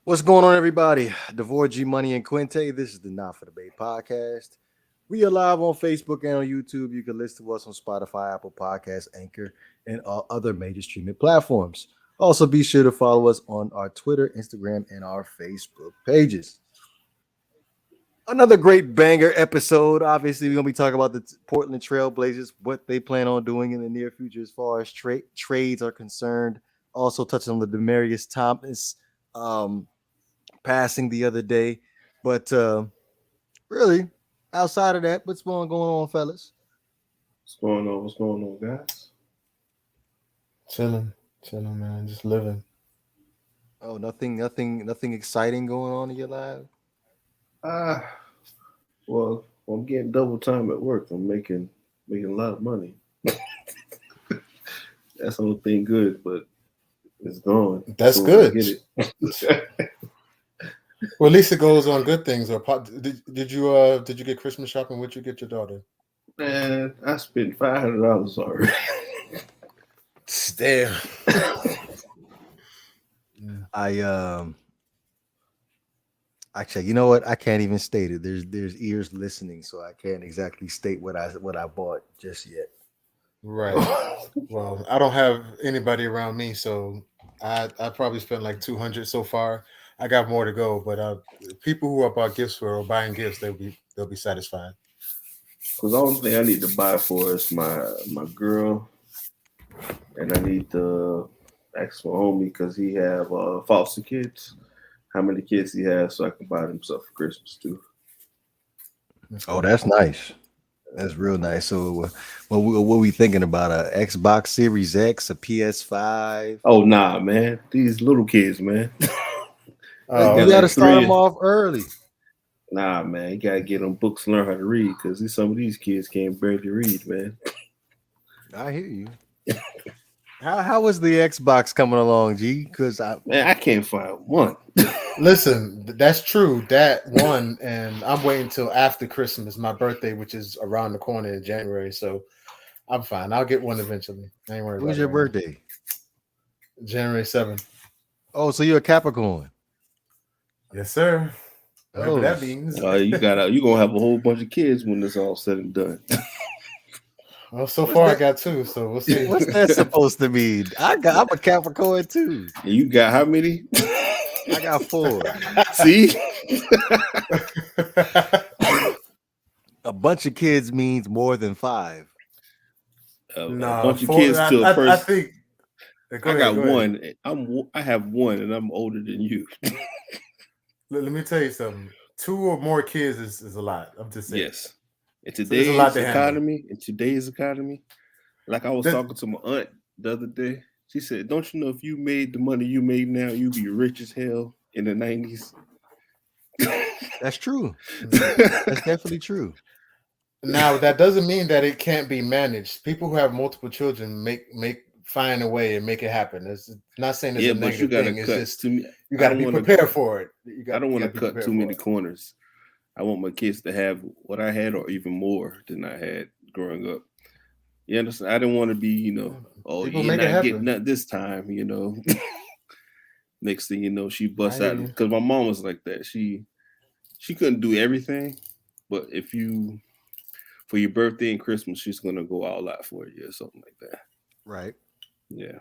What's going on, everybody? Devore G Money and Quinte. This is the Not for the Bay podcast. We are live on Facebook and on YouTube. You can listen to us on Spotify, Apple Podcasts, Anchor, and all other major streaming platforms. Also, be sure to follow us on our Twitter, Instagram, and our Facebook pages. Another great banger episode. Obviously, we're going to be talking about the Portland Trailblazers, what they plan on doing in the near future as far as trades are concerned. Also, touching on the Demarius Thomas um, passing the other day. But really, outside of that, what's going on, fellas? What's going on? What's going on, guys? Chilling, man. Just living. Oh, nothing exciting going on in your life? Ah, well, I'm getting double time at work. I'm making a lot of money. That's the only thing good, but it's gone. That's So good. Get it. Well, at least it goes on good things. Or did you get Christmas shopping? What'd you get your daughter? Man, I spent $500 already. Damn. I actually, you know what? I can't even state it. There's ears listening, so I can't exactly state what I bought just yet. Right. Well, I don't have anybody around me, so I probably spent like 200 so far. I got more to go, but people who I bought gifts for or buying gifts, they'll be satisfied. Because the only thing I need to buy for is my girl, and I need to ask my homie because he have foster kids. How many kids he has, so I can buy them stuff for Christmas too. Oh, that's nice. That's real nice. So, what we thinking about? A Xbox Series X, a PS5? Oh nah, man, these little kids, man. You got to start them off early. Nah, man, you gotta get them books and learn how to read because some of these kids can't barely read, man. I hear you. How was the Xbox coming along, G? Because I can't find one. Listen, that's true. That one, and I'm waiting till after Christmas, my birthday, which is around the corner in January. So I'm fine. I'll get one eventually. I ain't worried about it. When's your birthday? January 7th. Oh, so you're a Capricorn. Yes, sir. Whatever that means. You gonna have a whole bunch of kids when it's all said and done. Well, so far I got two, so we'll see. What's that supposed to mean? I'm a Capricorn too. You got how many? I got 4. See, a bunch of kids means more than 5. a bunch of kids to a person. I think. I got one. I have one, and I'm older than you. Let me tell you something. 2 or more kids is a lot. I'm just saying. Yes. In today's economy, like I was talking to my aunt the other day, she said, "Don't you know if you made the money you made now, you'd be rich as hell in the 90s?" That's true. That's definitely true. Now that doesn't mean that it can't be managed. People who have multiple children find a way and make it happen. It's not saying it's a negative thing. It's just you got to be prepared for it. I don't want to cut too many corners. I want my kids to have what I had or even more than I had growing up. You understand? I didn't want to be, you're not getting that this time, Next thing you know, she busts out because my mom was like that. She couldn't do everything, but for your birthday and Christmas, she's gonna go all out for you or something like that. Right. Yeah.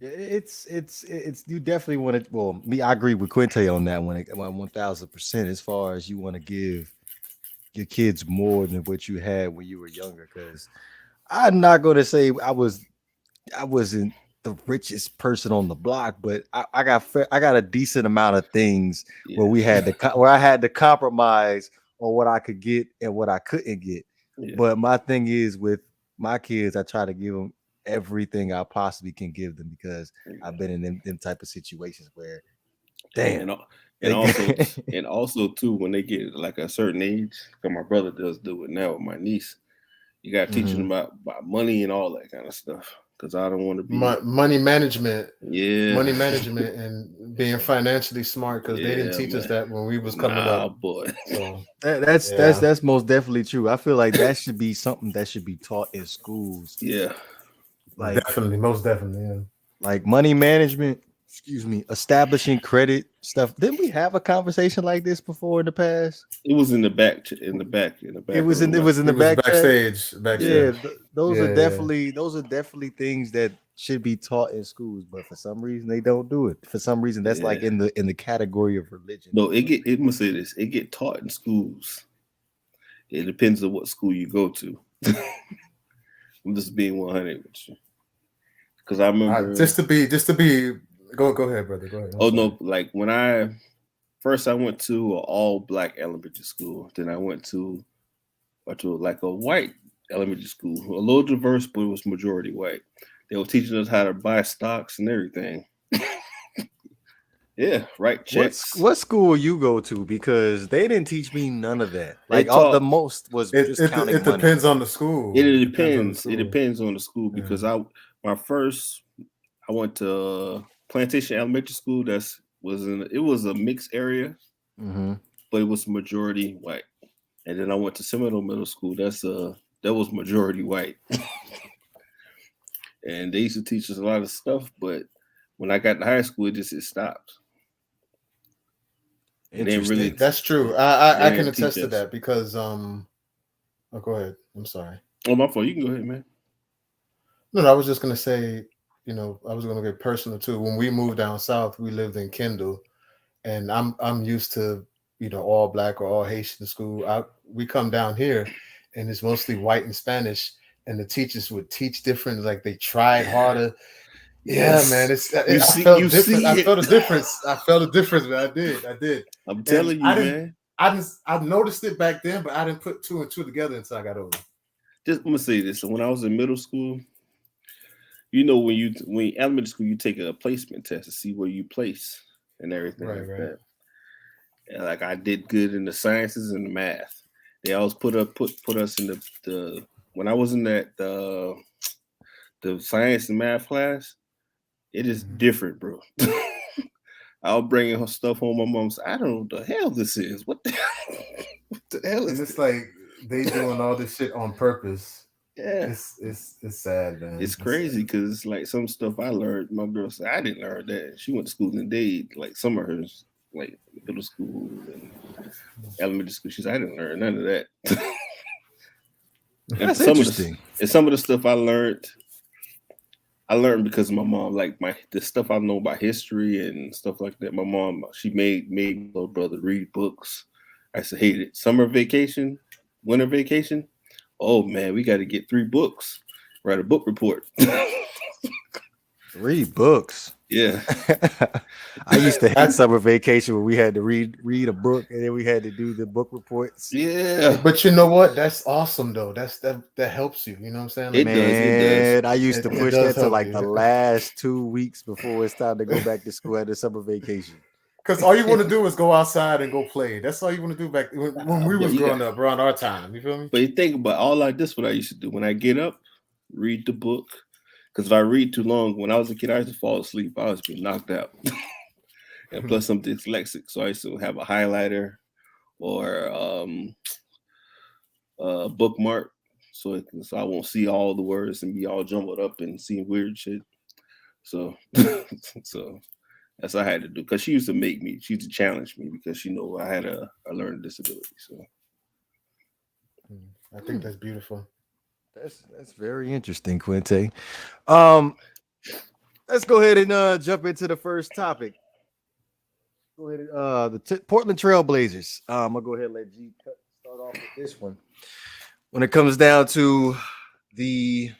It's you definitely want to. Well, I agree with Quinte on that one 1,000%. As far as you want to give your kids more than what you had when you were younger, because I'm not going to say I wasn't the richest person on the block, but I got a decent amount of things where I had to compromise on what I could get and what I couldn't get. Yeah. But my thing is with my kids, I try to give them everything I possibly can give them because I've been in them type of situations where, damn. And also too, when they get like a certain age, because my brother does do it now with my niece, you got to teach them about money and all that kind of stuff. Because I don't want to be money management. Yeah, money management and being financially smart. Because they didn't teach us that when we was coming up. Boy. So that's most definitely true. I feel like that should be something that should be taught in schools. Yeah, like definitely, most definitely. Yeah. Like money management, excuse me, establishing credit stuff. Didn't we have a conversation like this before in the past? It was in the back, in the back It was in room. the It was back chat. backstage. Yeah, Backstage. those Yeah, are yeah. definitely things that should be taught in schools, but for some reason they don't do it. For some reason, that's like Yeah. in the category of religion. No, it must say this. It get taught in schools. It depends on what school you go to. I'm just being 100 with you. Because I remember Just to be go ahead, brother. Go ahead. no, like when I went to an all black elementary school. Then I went to like a white elementary school, a little diverse, but it was majority white. They were teaching us how to buy stocks and everything. Yeah, right. Checks. What school you go to? Because they didn't teach me none of that. They Like taught- the most was just counting it money. depends on the school. It depends. It depends on the school because Yeah. I went to Plantation Elementary School. It was a mixed area, Mm-hmm. but it was majority white. And then I went to Seminole Middle School. That was majority white. And they used to teach us a lot of stuff, but when I got to high school, it stopped. And they really That's true. I they can didn't attest teach to us. that because oh, go ahead. I'm sorry. Oh, my fault. You can go ahead, man. No, I was just gonna say, I was gonna get personal too. When we moved down south, we lived in Kendall, and I'm used to all black or all Haitian school. We come down here, and it's mostly white and Spanish, and the teachers would teach different. Like they tried harder. Yes. Yeah, man. see I felt a difference. I felt a difference, man. I did. I'm telling you, man. I noticed it back then, but I didn't put two and two together until I got older. I'm gonna say this. When I was in middle school, when elementary school, you take a placement test to see where you place and everything Right. that. And like I did good in the sciences and the math. They always put us in the when I was in that the science and math class. It is different, bro. I'll bring her stuff home. My mom said, I don't know what the hell this is. What the hell is And this? it's like they doing all this shit on purpose. Yeah. It's sad, man. It's crazy because it's like some stuff I learned. My girl said I didn't learn that. She went to school in Dade, like some of hers, like middle school and elementary school. She said I didn't learn none of that. That's interesting. Some of the stuff I learned because of my mom. Like the stuff I know about history and stuff like that. My mom, she made my little brother read books. I used to hate it. Summer vacation, winter vacation. Oh man, we got to get 3 books. Write a book report. 3 books. Yeah. I used to hate summer vacation where we had to read a book and then we had to do the book reports. Yeah. But you know what? That's awesome though. That helps you. You know what I'm saying? It does. I used to It push does that to help like you. the last 2 weeks before it's time to go back to school at the summer vacation. Because all you want to do is go outside and go play. That's all you want to do back when we was growing up around our time. You feel me? But you think about this, what I used to do when I get up, read the book. Because if I read too long, when I was a kid, I used to fall asleep. I was being knocked out. And plus, I'm dyslexic, so I used to have a highlighter or a bookmark, so I won't see all the words and be all jumbled up and see weird shit. So, so that's what I had to do. Because she used to challenge me because she knew I had a learning disability. So, I think that's beautiful. That's very interesting, Quinte. Let's go ahead and jump into the first topic. Go ahead. The Portland Trail Blazers. I'm gonna go ahead and let G start off with this one. When it comes down to the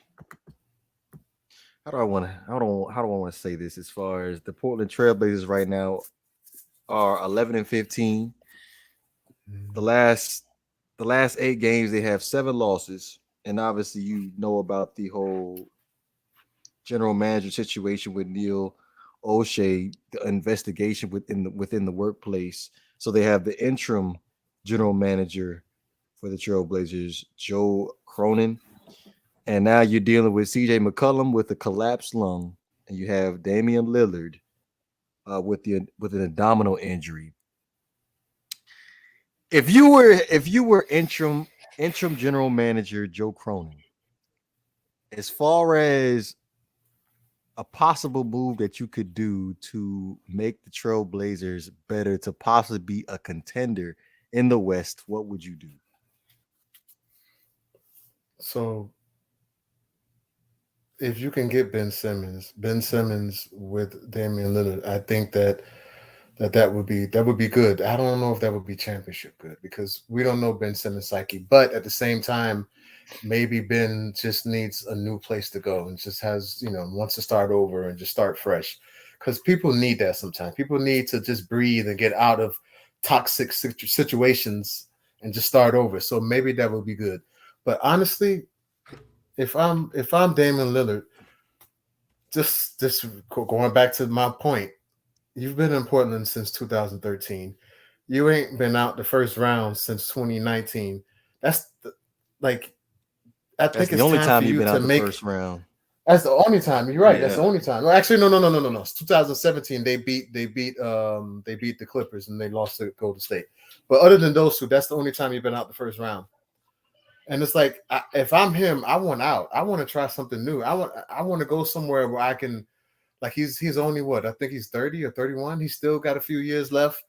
how do I want to say this as far as the Portland Trail Blazers right now are 11-15. The last 8 games they have 7 losses. And obviously, you know about the whole general manager situation with Neil O'Shea, the investigation within the workplace. So they have the interim general manager for the Trailblazers, Joe Cronin, and now you're dealing with CJ McCollum with a collapsed lung, and you have Damian Lillard with an abdominal injury. If you were interim general manager Joe Cronin, as far as a possible move that you could do to make the Trailblazers better to possibly be a contender in the West, what would you do? So if you can get Ben Simmons with Damian Lillard, I think that would be good. I don't know if that would be championship good because we don't know Ben Simmons' psyche. But at the same time, maybe Ben just needs a new place to go and just has wants to start over and just start fresh. Because people need that sometimes. People need to just breathe and get out of toxic situations and just start over. So maybe that would be good. But honestly, if I'm Damian Lillard, just going back to my point, you've been in Portland since 2013. You ain't been out the first round since 2019. That's like I That's think the it's only time for time you've you been to out the make. first round. That's the only time. You're right. That's the Yeah. only time. Well, actually, no. It's 2017. They beat the Clippers and they lost to Golden State. But other than those two, that's the only time you've been out the first round. And it's like if I'm him, I want out. I want to try something new. I want to go somewhere where I can. Like he's only what? I think he's 30 or 31. He's still got a few years left.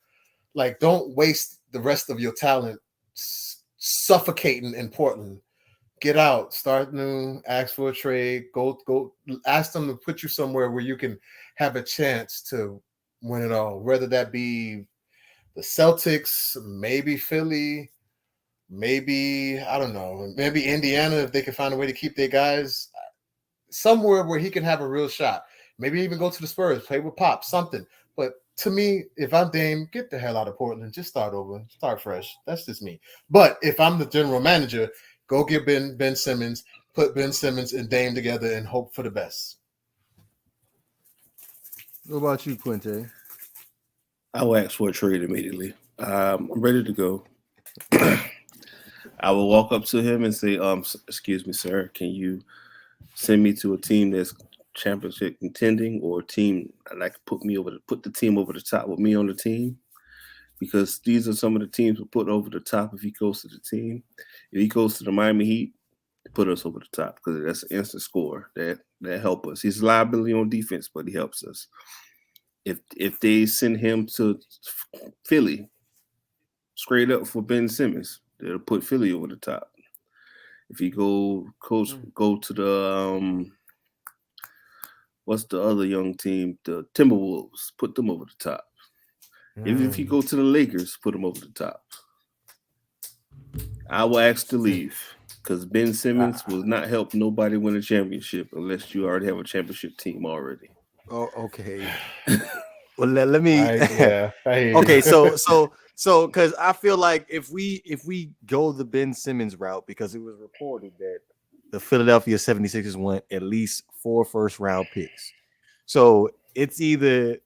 Like don't waste the rest of your talent suffocating in Portland. Get out, start new, ask for a trade, go ask them to put you somewhere where you can have a chance to win it all. Whether that be the Celtics, maybe Philly, maybe I don't know, maybe Indiana if they can find a way to keep their guys somewhere where he can have a real shot. Maybe even go to the Spurs, play with Pop, something. But to me, if I'm Dame, get the hell out of Portland. Just start over, start fresh. That's just me. But if I'm the general manager, go get Ben Simmons, put Ben Simmons and Dame together, and hope for the best. What about you, Quinte? I will ask for a trade immediately. I'm ready to go. I will walk up to him and say, excuse me, sir, can you send me to a team that's championship contending or a team I'd like to put the team over the top with me on the team? Because these are some of the teams we're putting over the top if he goes to the team. If he goes to the Miami Heat, put us over the top because that's an instant score that help us. He's a liability on defense, but he helps us. If they send him to Philly, straight up for Ben Simmons, they'll put Philly over the top. If you go to the what's the other young team? The Timberwolves, put them over the top. Even if you go to the Lakers, put them over the top. I will ask to leave because Ben Simmons will not help nobody win a championship unless you already have a championship team already. Oh, okay. Well, let me. I hear Okay, you. so because I feel like if we go the Ben Simmons route, because it was reported that the Philadelphia 76ers want at least 4 first-round picks. So it's either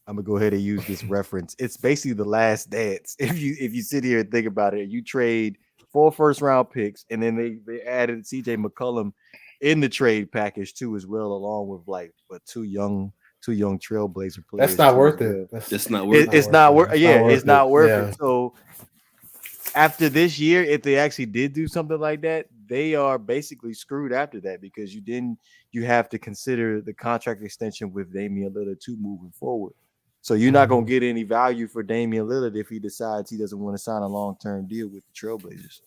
I'm gonna go ahead and use this reference. It's basically the last dance. If you sit here and think about it, you trade 4 first-round picks, and then they added CJ McCollum in the trade package too, as well, along with like two young Trailblazer players. That's not too, worth as it. well. It's not worth It's not worth. Yeah, it's not worth Yeah. it. So after this year, if they actually did do something like that, they are basically screwed after that because you have to consider the contract extension with Damian Lillard too moving forward. So you're not going to get any value for Damian Lillard if he decides he doesn't want to sign a long-term deal with the Trailblazers.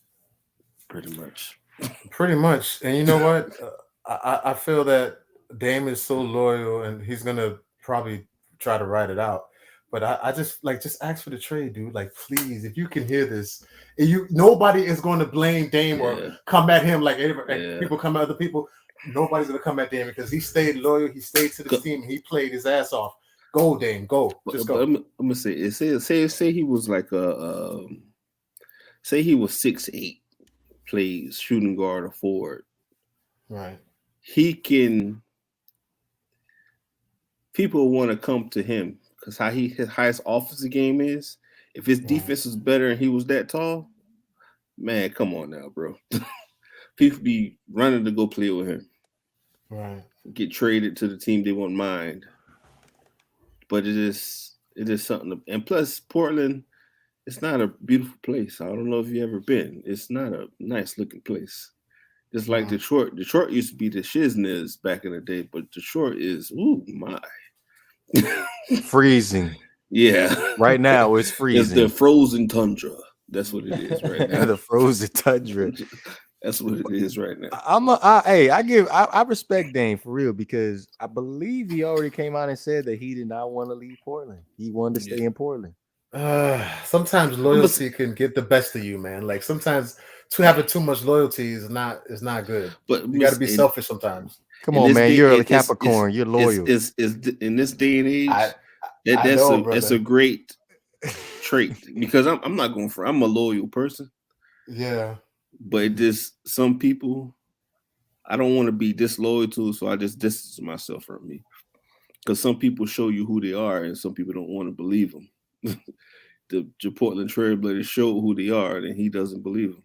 Pretty much. Pretty much. And you know what? I feel that Dame is so loyal and he's going to probably try to ride it out. But I just ask for the trade, dude. Like, please, if you can hear this, nobody is going to blame Dame or come at him like people come at other people. Nobody's going to come at Dame because he stayed loyal. He stayed to the team. And he played his ass off. Go, Dame. Go. Just go. I'm gonna say, say he was like say he was 6'8", plays shooting guard or forward. Right. He can. People want to come to him because how his highest offensive game is. If his defense was better and he was that tall, man, come on now, bro. People be running to go play with him. Right. Get traded to the team they won't mind. But it is something. And plus, Portland, it's not a beautiful place. I don't know if you've ever been. It's not a nice looking place. It's like Detroit. Detroit used to be the shizness back in the day, but Detroit is my freezing. Yeah. Right now it's It's freezing. the frozen tundra. That's what it is right now. The frozen tundra. That's what it is right now. I respect Dame for real, because I believe he already came out and said that he did not want to leave Portland. He wanted to stay in Portland. Sometimes loyalty can get the best of you, man. Like sometimes having too much loyalty is not good. But you got to be selfish sometimes. Come on, man. You're a Capricorn. You're loyal. It's in this day and age. That's a great trait, because I'm not going for. I'm a loyal person. Yeah. But just some people, I don't want to be disloyal to, so I just distance myself from me. Because some people show you who they are, and some people don't want to believe them. The Portland Trailblazers show who they are, and he doesn't believe them.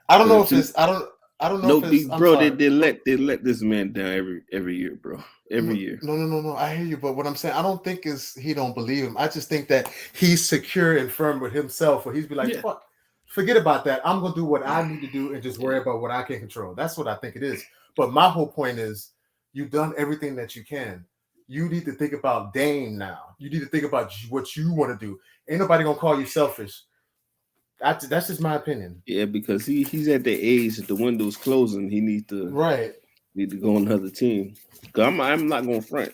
I don't know if it's. I don't know if it's. Bro, they let this man down every year, bro. Every year. No. I hear you, but what I'm saying, I don't think is he don't believe him. I just think that he's secure and firm with himself, where he's be like, fuck, forget about that. I'm gonna do what I need to do and just worry about what I can control. That's what I think it is. But my whole point is, you've done everything that you can. You need to think about Dame now. You need to think about what you want to do. Ain't nobody gonna call you selfish. That's just my opinion. Yeah, because he's at the age that the window's closing. He needs to go on another team. I'm not gonna front.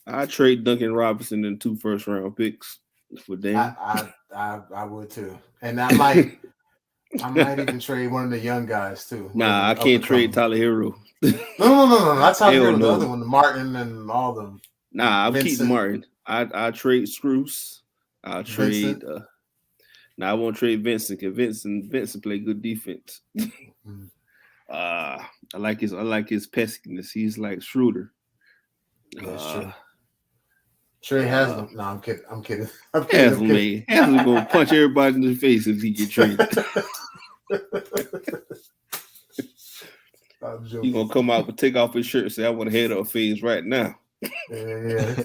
I trade Duncan Robinson and 2 first-round picks for Dame. I would too, and I might even trade one of the young guys too. Nah, I can't trade Tyler Hero. No. That's Tyler Hero. The other one, the Martin and all of them. Nah, I'll keep Martin. I trade Strapz. I'll trade. I won't trade Vincent, because Vincent play good defense. I like his peskiness. He's like Schroeder. That's true. Trey Haslam. No, I'm kidding. Haslam gonna punch everybody in the face if he get traded. He gonna come out and take off his shirt and say, "I want to head up phase right now." Yeah.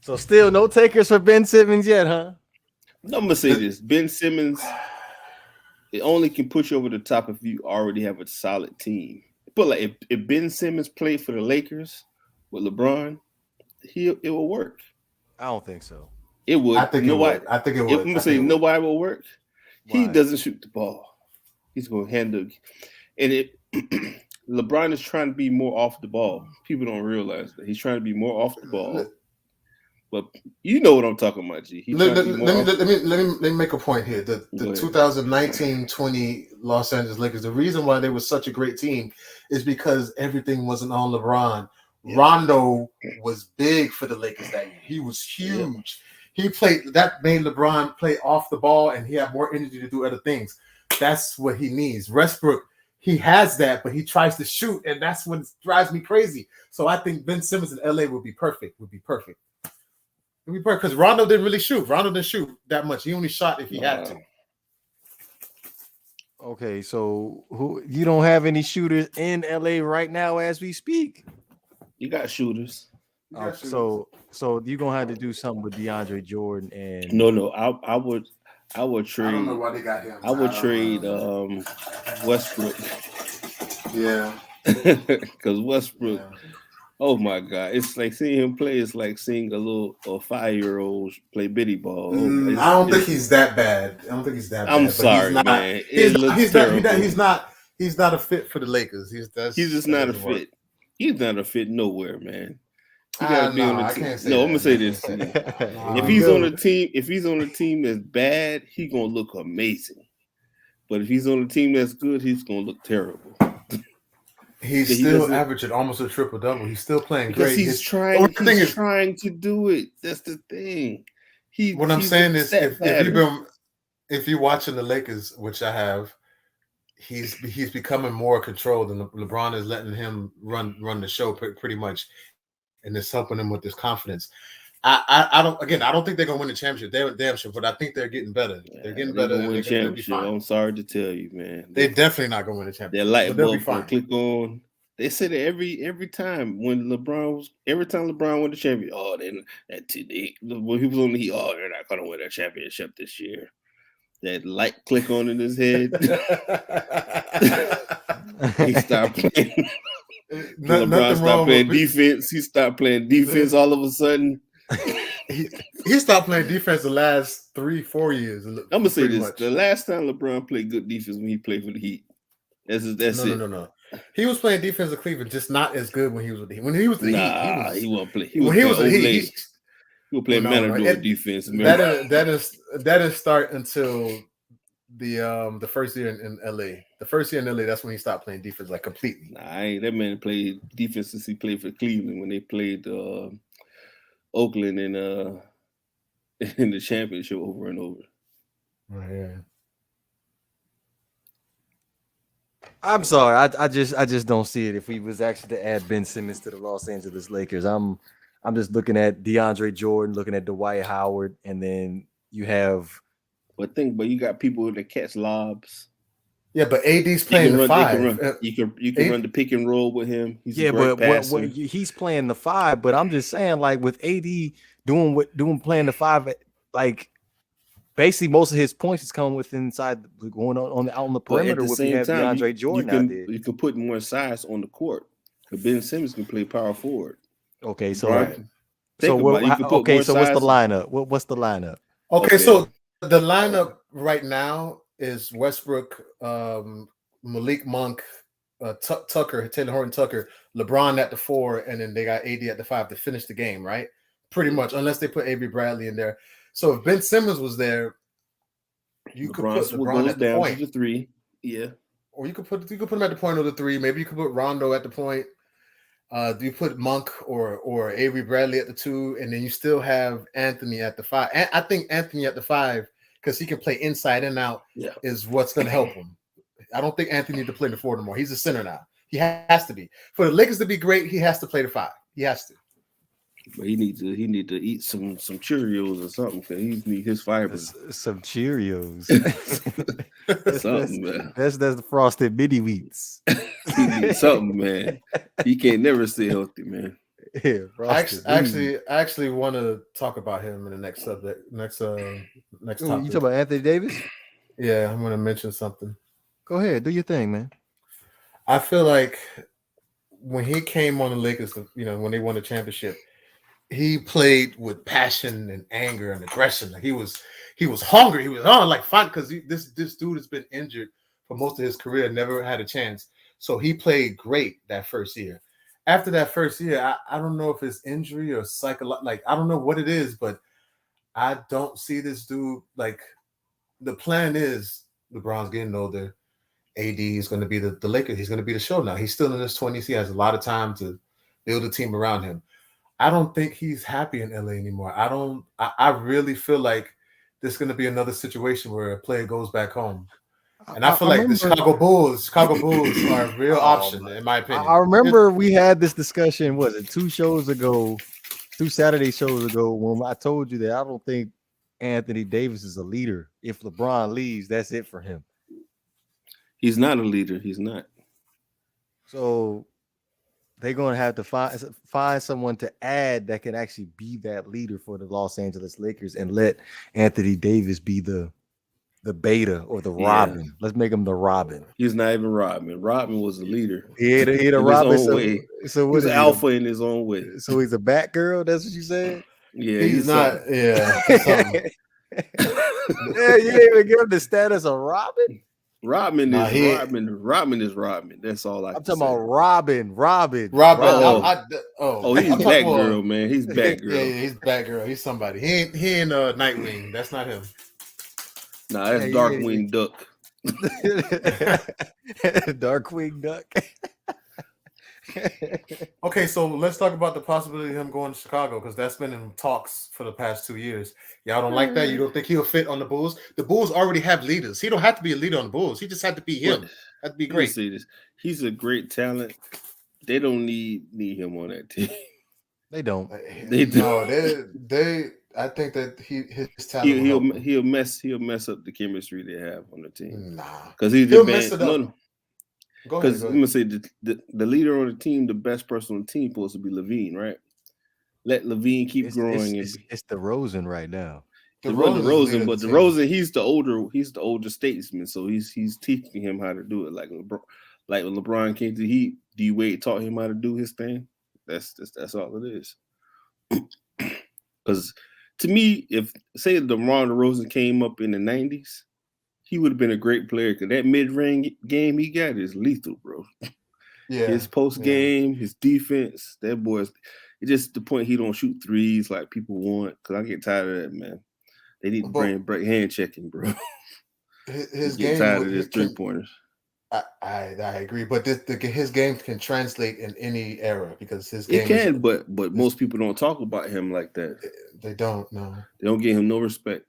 So still no takers for Ben Simmons yet, huh? I'm gonna say this: Ben Simmons, it only can push you over the top if you already have a solid team. But like if Ben Simmons played for the Lakers with LeBron, it will work. I don't think so. It would. I think it would. I'm gonna say nobody will work. Why? He doesn't shoot the ball. He's gonna handle it. And LeBron is trying to be more off the ball. People don't realize that he's trying to be more off the ball. But you know what I'm talking about, G. Let me make a point here. The 2019-20 Los Angeles Lakers, the reason why they were such a great team is because everything wasn't on LeBron. Yeah. Rondo was big for the Lakers that year. He was huge. Yeah. That made LeBron play off the ball, and he had more energy to do other things. That's what he needs. Westbrook, he has that, but he tries to shoot, and that's what drives me crazy. So I think Ben Simmons in LA would be perfect. Because Rondo didn't really shoot. Rondo didn't shoot that much. He only shot if he had to. Okay, so you don't have any shooters in LA right now as we speak? You got shooters. So you're gonna have to do something with DeAndre Jordan and no. I would trade. I don't know why they got him. I would trade Westbrook. Yeah. Because Westbrook. Yeah. Oh my God! It's like seeing him play. It's like seeing a 5-year-old play bitty ball. I don't think he's that bad. I'm sorry, man. He's not a fit for the Lakers. He's just not a fit. He's not a fit nowhere, man. He gotta be on the team. I'm gonna say this. If he's on a team that's bad, he's gonna look amazing. But if he's on a team that's good, he's gonna look terrible. He's still averaging almost a triple-double. He's still playing great. He's trying to do it. That's the thing. What I'm saying is, if you're watching the Lakers, which I have, he's becoming more controlled, and LeBron is letting him run the show pretty much, and it's helping him with this confidence. I don't think they're gonna win the championship. They're damn sure, but I think they're getting better. They're getting better. Win championship. I'm sorry to tell you, man. They're definitely not gonna win the championship. Their light bulb will click on. They said it every time when LeBron won the championship. Oh, then when he was on the Heat, they're not gonna win a championship this year. that light click on in his head. He started playing. LeBron started playing defense. He started playing defense all of a sudden. He stopped playing defense the last 3-4 years. I'm gonna say this: the last time LeBron played good defense when he played for the Heat. That's it. No. He was playing defense in Cleveland, just not as good when he was with the Heat. When he was the Heat, he wasn't playing. He was playing Matador defense. Man. That is start until the first year in LA. The first year in LA, that's when he stopped playing defense like completely. Nah, that man played defense since he played for Cleveland when they played Oakland in the championship over and over. Yeah. I'm sorry, I just don't see it. If we was actually to add Ben Simmons to the Los Angeles Lakers, I'm just looking at DeAndre Jordan, looking at Dwight Howard, and then you have. But you got people that catch lobs. Yeah, but AD's playing the 5. You can run the pick and roll with him. He's he's playing the 5. But I'm just saying, like with AD playing the 5, like basically most of his points is coming with inside, going on the perimeter. With DeAndre Jordan out there, you can put more size on the court. But Ben Simmons can play power forward. Okay, so what's the lineup? What's the lineup? Okay, so the lineup right now is Westbrook, Malik Monk, Tucker, Taylor Horton Tucker, LeBron at the 4, and then they got AD at the 5 to finish the game, right? Pretty much, unless they put Avery Bradley in there. So if Ben Simmons was there, you could put LeBron at the point. To the 3, yeah. Or you could put him at the point of the 3. Maybe you could put Rondo at the point. Do you put Monk or Avery Bradley at the 2, and then you still have Anthony at the 5? And I think Anthony at the 5, because he can play inside and out, is what's going to help him. I don't think Anthony needs to play the 4 anymore. He's a center now. He has to be. For the Lakers to be great, he has to play the 5. He has to. But he need to eat some Cheerios or something, because he need his fibers. Some Cheerios. Something, man. That's the frosted mini wheats. He needs something, man. He can't never stay healthy, man. Yeah, I actually want to talk about him in the next subject. Next topic. You talking about Anthony Davis? Yeah, I'm going to mention something. Go ahead, do your thing, man. I feel like when he came on the Lakers, when they won the championship, he played with passion and anger and aggression. Like he was hungry. He was on like fun, because this dude has been injured for most of his career, never had a chance. So he played great that first year. After that first year, I don't know if it's injury or psychological. Like I don't know what it is, but I don't see this dude. Like the plan is LeBron's getting older. AD is going to be the Lakers. He's going to be the show now. He's still in his 20s. He has a lot of time to build a team around him. I don't think he's happy in LA anymore. I really feel like there's going to be another situation where a player goes back home. And I feel like the Chicago Bulls are a real option, in my opinion. I remember we had this discussion, was it 2 Saturday shows ago, when I told you that I don't think Anthony Davis is a leader. If LeBron leaves, that's it for him. He's not a leader. He's not. So they're going to have to find someone to add that can actually be that leader for the Los Angeles Lakers, and let Anthony Davis be the beta or the Robin. Let's make him the Robin. He's not even Robin. Robin was a leader. He had a Robin. So he's an alpha in his own way. So he's a Batgirl. That's what you said. Yeah, he's not. Yeah. Yeah, you didn't even give him the status of Robin. Robin is Robin. That's all I'm talking about. Robin. He's Batgirl, man. He's Batgirl. Yeah, he's Batgirl. He's somebody. He ain't Nightwing. That's not him. Nah, that's Darkwing Duck. Darkwing Duck. Okay, so let's talk about the possibility of him going to Chicago, because that's been in talks for the past 2 years. Y'all don't like that? You don't think he'll fit on the Bulls? The Bulls already have leaders. He don't have to be a leader on the Bulls. He just had to be him. That'd be great. Say this. He's a great talent. They don't need him on that team. They don't. They do. No, they. I think that his talent. He'll mess up the chemistry they have on the team. Nah, because he'll mess it up. Because I'm gonna say the leader on the team, the best person on the team, supposed to be Levine, right? Let Levine keep growing. It's DeRozan right now. It wasn't DeRozan, but the DeRozan, he's the older statesman, so he's teaching him how to do it. Like when LeBron came to the Heat, D Wade taught him how to do his thing. That's all it is. Because to me, if say DeMar DeRozan came up in the 90s, he would have been a great player. Because that mid-range game he got is lethal, bro. Yeah, his post game, his defense, that boy's. It's just the point he don't shoot threes like people want. Because I get tired of that, man. They need to break hand checking, bro. His get game tired of his 3-pointers. I agree, but his game can translate in any era because his game. It can, but most people don't talk about him like that. They don't. No, they don't give him no respect.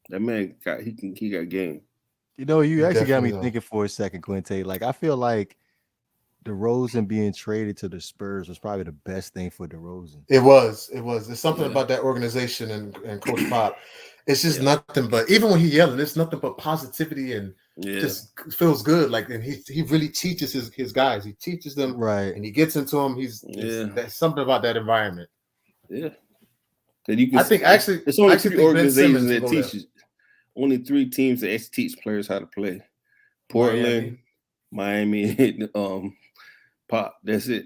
That man got game. You know, you actually got me thinking for a second, Quinte. Like I feel like DeRozan being traded to the Spurs was probably the best thing for DeRozan. It was. There's something about that organization and Coach Pop. It's just nothing but, even when he yelling, it's nothing but positivity and just feels good. Like, and he really teaches his guys. He teaches them, right? And he gets into them. There's something about that environment. Yeah. That you can. I think actually, it's only 3 organizations that teaches. Only 3 teams that actually teach players how to play. Portland, Miami, Pop. That's it.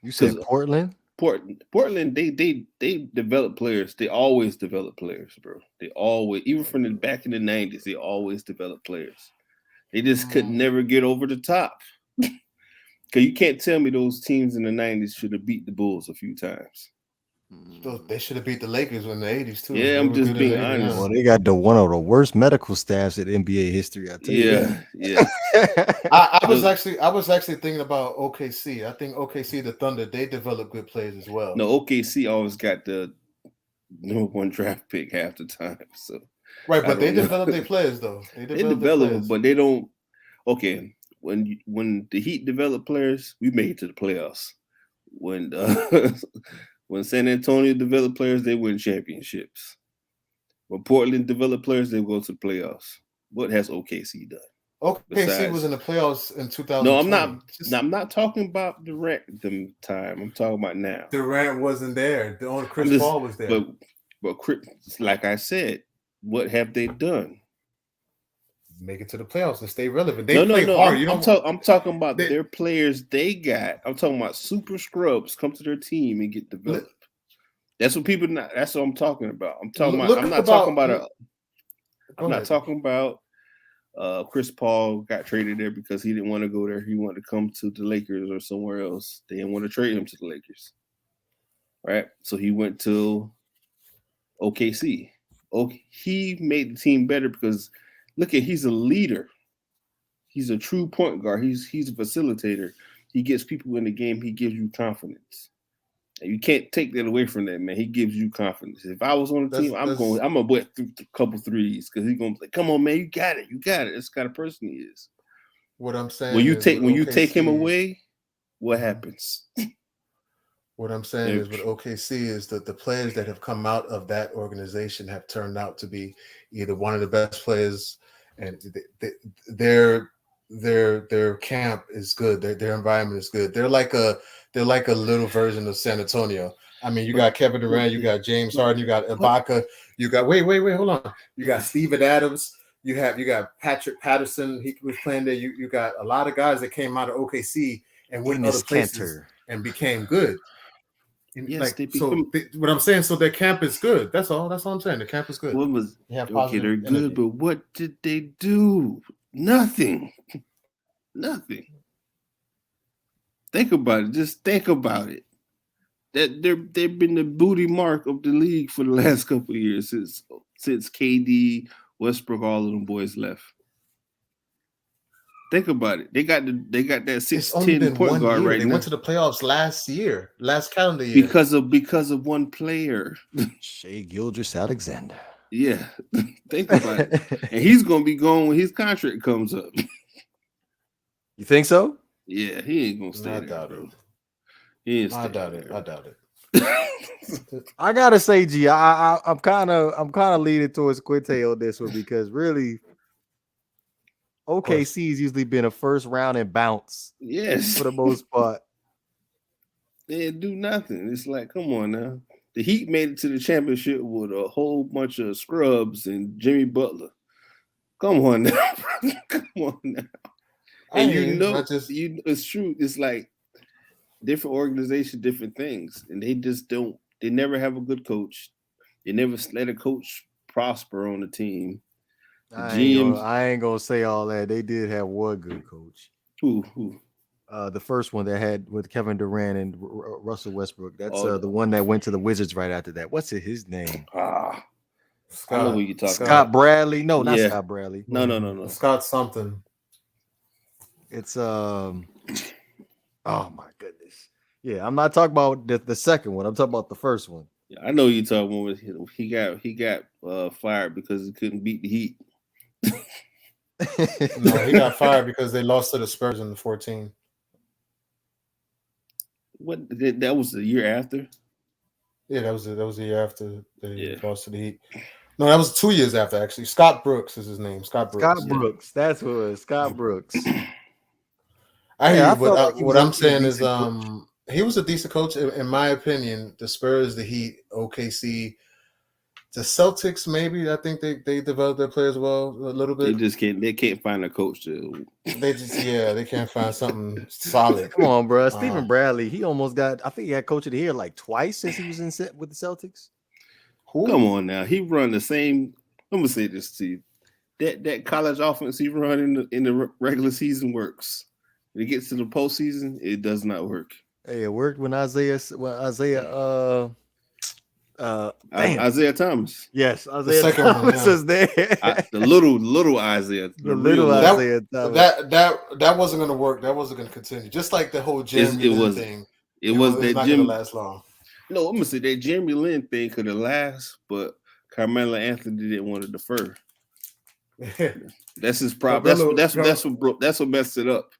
You said Portland? Portland, they develop players. They always develop players, bro. They always, even from the back in the 90s, they always develop players. They just could never get over the top. Because you can't tell me those teams in the 90s should have beat the Bulls a few times. They should have beat the Lakers in the 80s too. Yeah, I'm just being honest. Well, they got one of the worst medical staffs in NBA history. I tell you. Yeah. I was actually thinking about OKC. I think OKC, the Thunder, they develop good players as well. No, OKC always got the number 1 draft pick half the time. So right, but they develop their players though. They develop them, but they don't. Okay, when the Heat develop players, we made it to the playoffs. When San Antonio developed players, they win championships. When Portland developed players, they go to the playoffs. What has OKC done? OKC was in the playoffs in 2000. No, I'm not. I'm not talking about Durant time. I'm talking about now. Durant wasn't there. The only Chris Paul was there. But like I said, what have they done? Make it to the playoffs and stay relevant. No. I'm talking about their players they got. I'm talking about super scrubs come to their team and get developed. That's what people. That's what I'm talking about. I'm talking about. I'm not talking about Chris Paul got traded there because he didn't want to go there. He wanted to come to the Lakers or somewhere else. They didn't want to trade him to the Lakers, right? So he went to OKC. He made the team better because. Look he's a leader. He's a true point guard. He's a facilitator. He gets people in the game. He gives you confidence. And you can't take that away from that, man. He gives you confidence. If I was on the team, I'm gonna wet through a couple threes because he's gonna say, "Come on, man, you got it. That's the kind of person he is." What I'm saying when you take him away, what happens? What I'm saying is with OKC is that the players that have come out of that organization have turned out to be either one of the best players, and their camp is good. Their environment is good. They're like a little version of San Antonio. I mean, you got Kevin Durant, you got James Harden, you got Ibaka, you got wait, hold on. You got Steven Adams, you got Patrick Patterson. He was playing there. You got a lot of guys that came out of OKC and went other places and became good. Yes, what I'm saying, so their camp is good. That's all I'm saying. The camp is good. They're good, but what did they do? Nothing. Think about it. Just think about it. That they've been the booty mark of the league for the last couple of years since KD, Westbrook, all of them boys left. Think about it. They got that 6'10" point guard right now. They went to the playoffs last calendar year. Because of one player. Shai Gilgeous-Alexander. Yeah. Think about it. And he's gonna be gone when his contract comes up. You think so? Yeah, he ain't gonna stay there. I doubt it. I gotta say, G, I'm kind of leaning towards Quinte on this one because really OKC's usually been a first round and bounce. Yes. For the most part. They do nothing. It's like, come on now. The Heat made it to the championship with a whole bunch of scrubs and Jimmy Butler. Come on now. Come on now. And it's true. It's like different organization, different things. And they just don't, they never have a good coach. They never let a coach prosper on the team. I ain't gonna say all that. They did have one good coach. Who? The first one that had with Kevin Durant and Russell Westbrook. That's the one that went to the Wizards right after that. What's his name? I know who you talking about. Scott Bradley. No, not Scott Bradley. No. Scott something. It's oh my goodness. Yeah, I'm not talking about the second one. I'm talking about the first one. Yeah, I know you talking about. He got fired because he couldn't beat the Heat. No, he got fired because they lost to the Spurs in the 14. What? That was the year after. Yeah, that was the year after they lost to the Heat. No, that was 2 years after actually. Scott Brooks is his name. Scott Brooks. That's who it was. Scott Brooks. I hear you, but what I'm saying is he was a decent coach in my opinion. The Spurs, the Heat, OKC, the Celtics, maybe. I think they developed their players well a little bit. They can't find a coach they can't find something solid. Come on, bro. Stephen Bradley, he almost got, I think he had coach of the year like twice since he was in set with the Celtics. Come on now. He run the same. I'm gonna say this to you. That college offense he run in the regular season works. When it gets to the postseason, it does not work. Hey, it worked when Isaiah Thomas. Yes, Isaiah Thomas is there. The little Isaiah. Isaiah Thomas. That wasn't going to work. That wasn't going to continue. Just like the whole Jeremy Lin thing. It was not going to last long. No, I'm gonna say that Jeremy Lin thing could have lasted, but Carmelo Anthony didn't want to defer. That's his problem. That's what messed it up.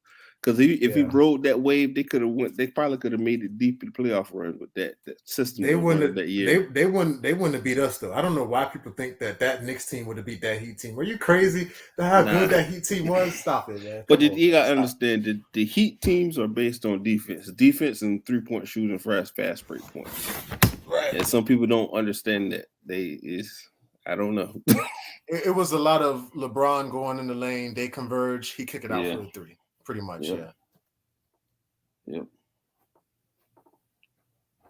Because if he rode that wave, they probably could have made it deep in the playoff run with that system. They wouldn't that year. They wouldn't have beat us though. I don't know why people think that Knicks team would have beat that Heat team. Were you crazy? How good that Heat team was? Stop it, man. But you gotta understand that the Heat teams are based on defense and 3-point shooting for fast break points. Right. And some people don't understand that. I don't know. It was a lot of LeBron going in the lane. They converge. He kick it out for the three. Pretty much, Yep.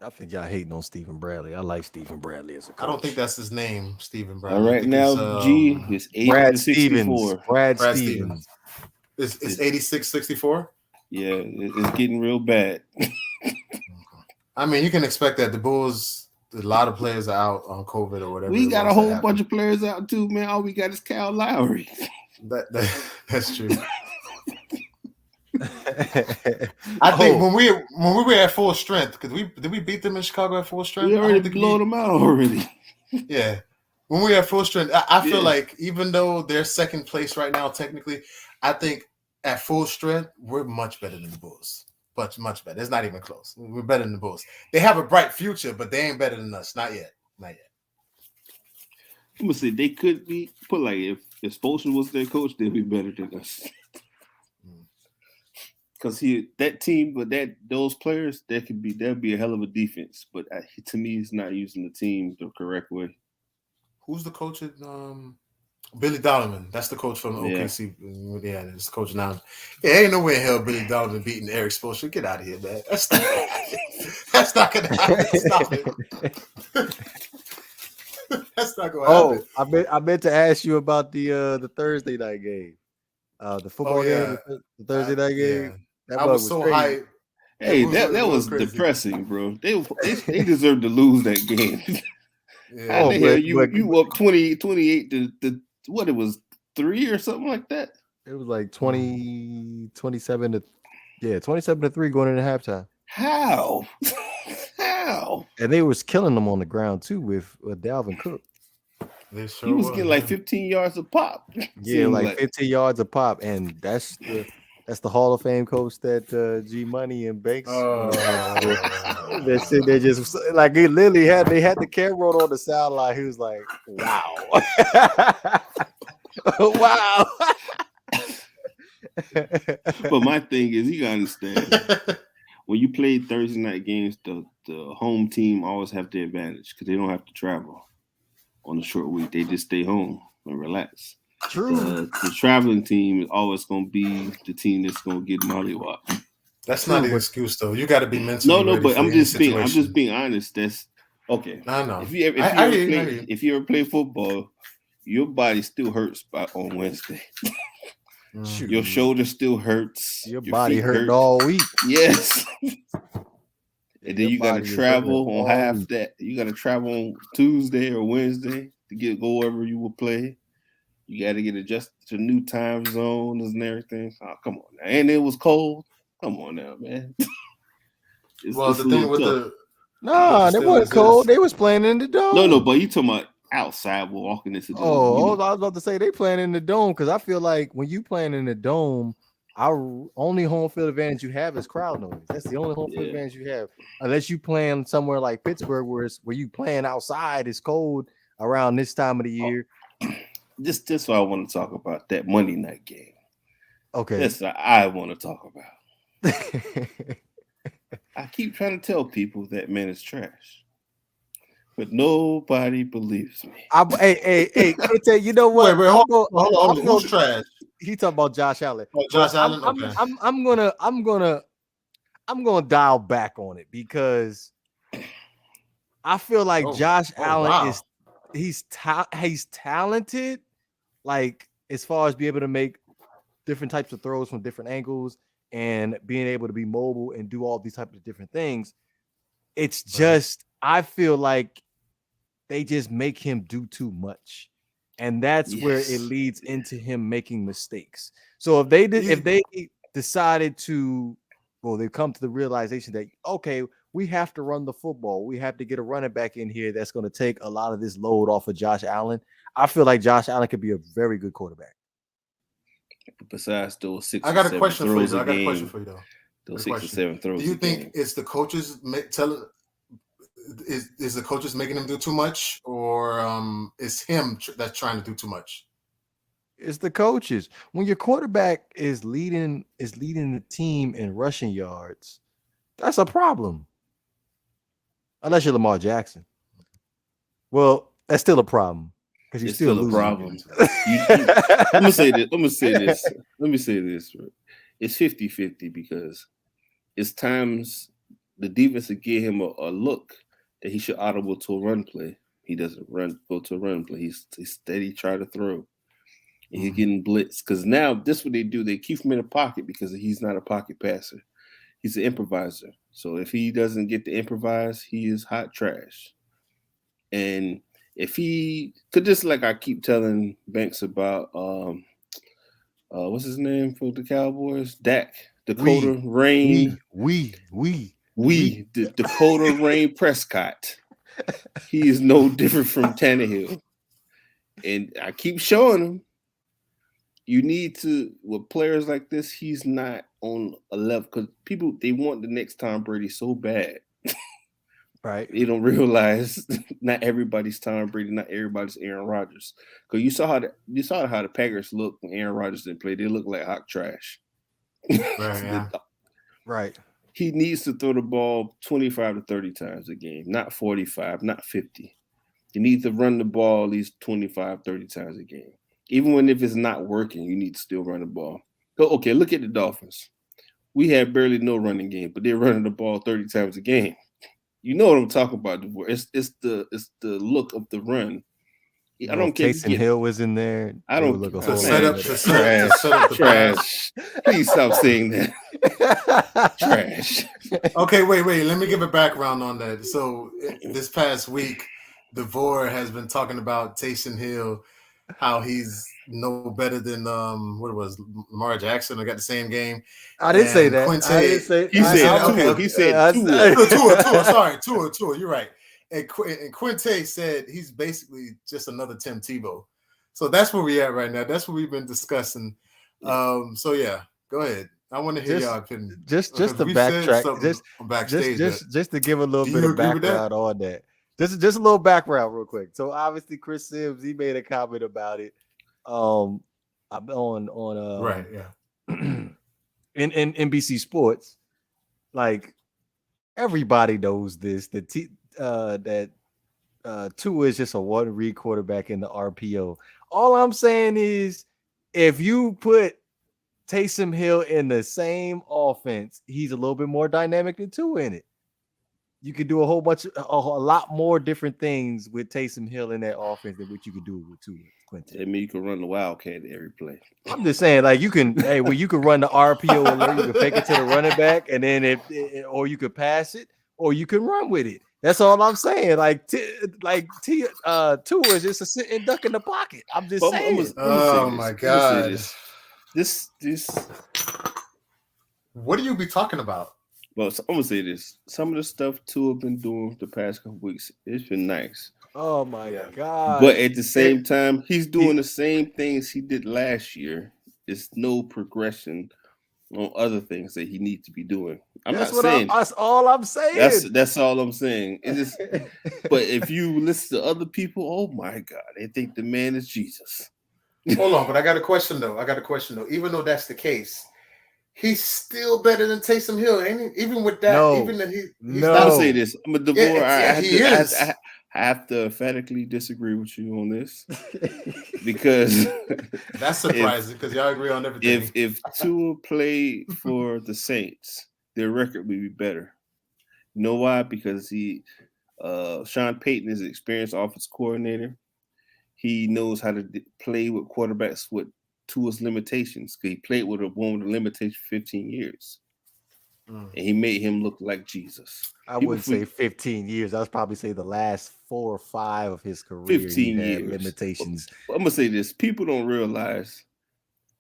I think y'all hating on Stephen Bradley. I like Stephen Bradley as a coach. I don't think that's his name, Stephen Bradley. All right, now G is 8-64. Brad Stevens. It's 86-64? Yeah, it's getting real bad. I mean, you can expect that. The Bulls, a lot of players are out on COVID or whatever. We got a whole bunch of players out too, man. All we got is Kyle Lowry. That's true. I think when we were at full strength, because did we beat them in Chicago at full strength? We already blown them out already. Yeah, when we were at full strength, I feel like even though they're second place right now, technically, I think at full strength we're much better than the Bulls. Much better. It's not even close. We're better than the Bulls. They have a bright future, but they ain't better than us. Not yet. I'm gonna say they could be. Put like if Spoelstra was their coach, they'd be better than us. Because that team, but those players, that'd be a hell of a defense. But to me, he's not using the team the correct way. Who's the coach at Billy Donovan? That's the coach from OKC. Yeah, that's the coach now. Yeah, ain't no way in hell Billy Donovan beating Eric Spoelstra. Get out of here, man. That's not gonna happen. Stop it. That's not gonna happen. I meant to ask you about the Thursday night game. The football game, the Thursday night game. Yeah. I was so hyped. Hey, that was depressing, bro. They deserved to lose that game. Yeah. You up 28 to what it was 3 or something like that. It was like 27 to 3 going into halftime. How? And they was killing them on the ground too with Dalvin Cook. He was getting like 15 yards a pop. Yeah, like 15 yards a pop, and that's the Hall of Fame coach that G Money and Banks. That shit, they just like it literally they had the camera on the sideline. He was like, "Wow, wow." But my thing is, you gotta understand when you play Thursday night games, the the home team always have the advantage because they don't have to travel on a short week. They just stay home and relax. True. The traveling team is always going to be the team that's going to get mollywopped. That's not an excuse, though. You got to be mentally No, ready but for I'm any just situation. being honest. That's okay. I know. If you ever play football, your body still hurts on Wednesday. Shoot. Your shoulder still hurts. Your body hurt all week. Yes. And then you got to travel on half that. You got to travel on Tuesday or Wednesday to go wherever you will play. You got to get adjusted to new time zones and everything. Oh, come on now. And it was cold. Come on now, man. The thing with tough. They wasn't cold. They was playing in the dome. No, but you talking about outside walking into the dome. I was about to say they playing in the dome because I feel like when you playing in the dome, our only home field advantage you have is crowd noise. That's the only home field advantage you have. Unless you playing somewhere like Pittsburgh where you playing outside, it's cold around this time of the year. This what I want to talk about, that Monday night game. Okay. That's what I want to talk about. I keep trying to tell people that man is trash. But nobody believes me. Hey, you know what? Wait, hold on. Who's trash? He talking about Josh Allen. Oh, Josh Allen. Okay. I'm gonna dial back on it because I feel like Josh Allen he's talented, like as far as being able to make different types of throws from different angles and being able to be mobile and do all these types of different things. It's just I feel like they just make him do too much. And that's where it leads into him making mistakes. So if they decided to, they come to the realization that, okay, we have to run the football. We have to get a running back in here that's going to take a lot of this load off of Josh Allen. I feel like Josh Allen could be a very good quarterback. Besides those 6 I got a question for you. Though. Those 6 or 7 throws. Do you think it's the coaches is the coaches making him do too much, or is him that's trying to do too much? It's the coaches. When your quarterback is leading the team in rushing yards, that's a problem. Unless you're Lamar Jackson. Well, that's still a problem because you're still a problem. Let me say this. It's 50-50 because it's times the defense will give him a look that he should audible to a run play. He doesn't go to a run play. He's steady trying to throw. And he's getting blitzed. Because now this is what they do. They keep him in the pocket because he's not a pocket passer. He's an improviser. So if he doesn't get to improvise, he is hot trash. And if he could just, like I keep telling Banks about what's his name for the Cowboys? Dak. Dakota Rain. Dakota Rain Prescott. He is no different from Tannehill. And I keep showing him, you need to, with players like this, he's not on a level because people, they want the next Tom Brady so bad. Right. They don't realize not everybody's Tom Brady, not everybody's Aaron Rodgers. Because you saw how the Packers look when Aaron Rodgers didn't play. They look like hot trash. Right. Yeah. Right. He needs to throw the ball 25 to 30 times a game, not 45, not 50. You need to run the ball at least 25, 30 times a game. Even if it's not working, you need to still run the ball. Okay, look at the Dolphins. We had barely no running game, but they're running the ball 30 times a game. You know what I'm talking about, DeVore. It's the look of the run. I don't care. Taysom Hill was in there. I don't look to set up the trash. Please stop saying that. Trash. Okay, wait. Let me give a background on that. So this past week, DeVore has been talking about Taysom Hill, how he's no better than Lamar Jackson. I got the same game. I didn't say that. He said Tua. Sorry, Tua. You're right. And Quinte said he's basically just another Tim Tebow. So that's where we're at right now. That's what we've been discussing. So yeah, go ahead. I want to hear your opinion. Just to backtrack, just to give a little bit of background on that. Just a little background real quick. So obviously Chris Sims, he made a comment about it. On right, yeah. in NBC Sports, like everybody knows this. That Tua is just a one read quarterback in the RPO. All I'm saying is, if you put Taysom Hill in the same offense, he's a little bit more dynamic than Tua in it. You could do a lot more different things with Taysom Hill in that offense than what you could do with Tua. Quentin. I mean, you can run the wildcat every play. I'm just saying, like you can, you can run the RPO alert, you can fake it to the running back, and then or you could pass it, or you can run with it. That's all I'm saying. Tua is just a sit and duck in the pocket. I'm just saying. Oh my God! This. What do you be talking about? Well, so I'm gonna say this. Some of the stuff Tua been doing the past couple weeks, it's been nice. Oh my God! But at the same time, he's doing the same things he did last year. There's no progression on other things that he needs to be doing. That's all I'm saying. That's all I'm saying. It's just, but if you listen to other people, oh my God, they think the man is Jesus. Hold on, but I got a question though. Even though that's the case, he's still better than Taysom Hill, ain't he? Even with that, even that he's not. I'll say this. I'm a DeVore. I have to emphatically disagree with you on this because that's surprising because y'all agree on everything. If Tua played for the Saints, their record would be better. You know why? Because Sean Payton is an experienced offensive coordinator. He knows how to play with quarterbacks with Tua's limitations. He played with a one with a limitation for 15 years. And he made him look like Jesus. I wouldn't say 15 years. I would probably say the last 4 or 5 of his career. 15 years. Limitations. I'm going to say this. People don't realize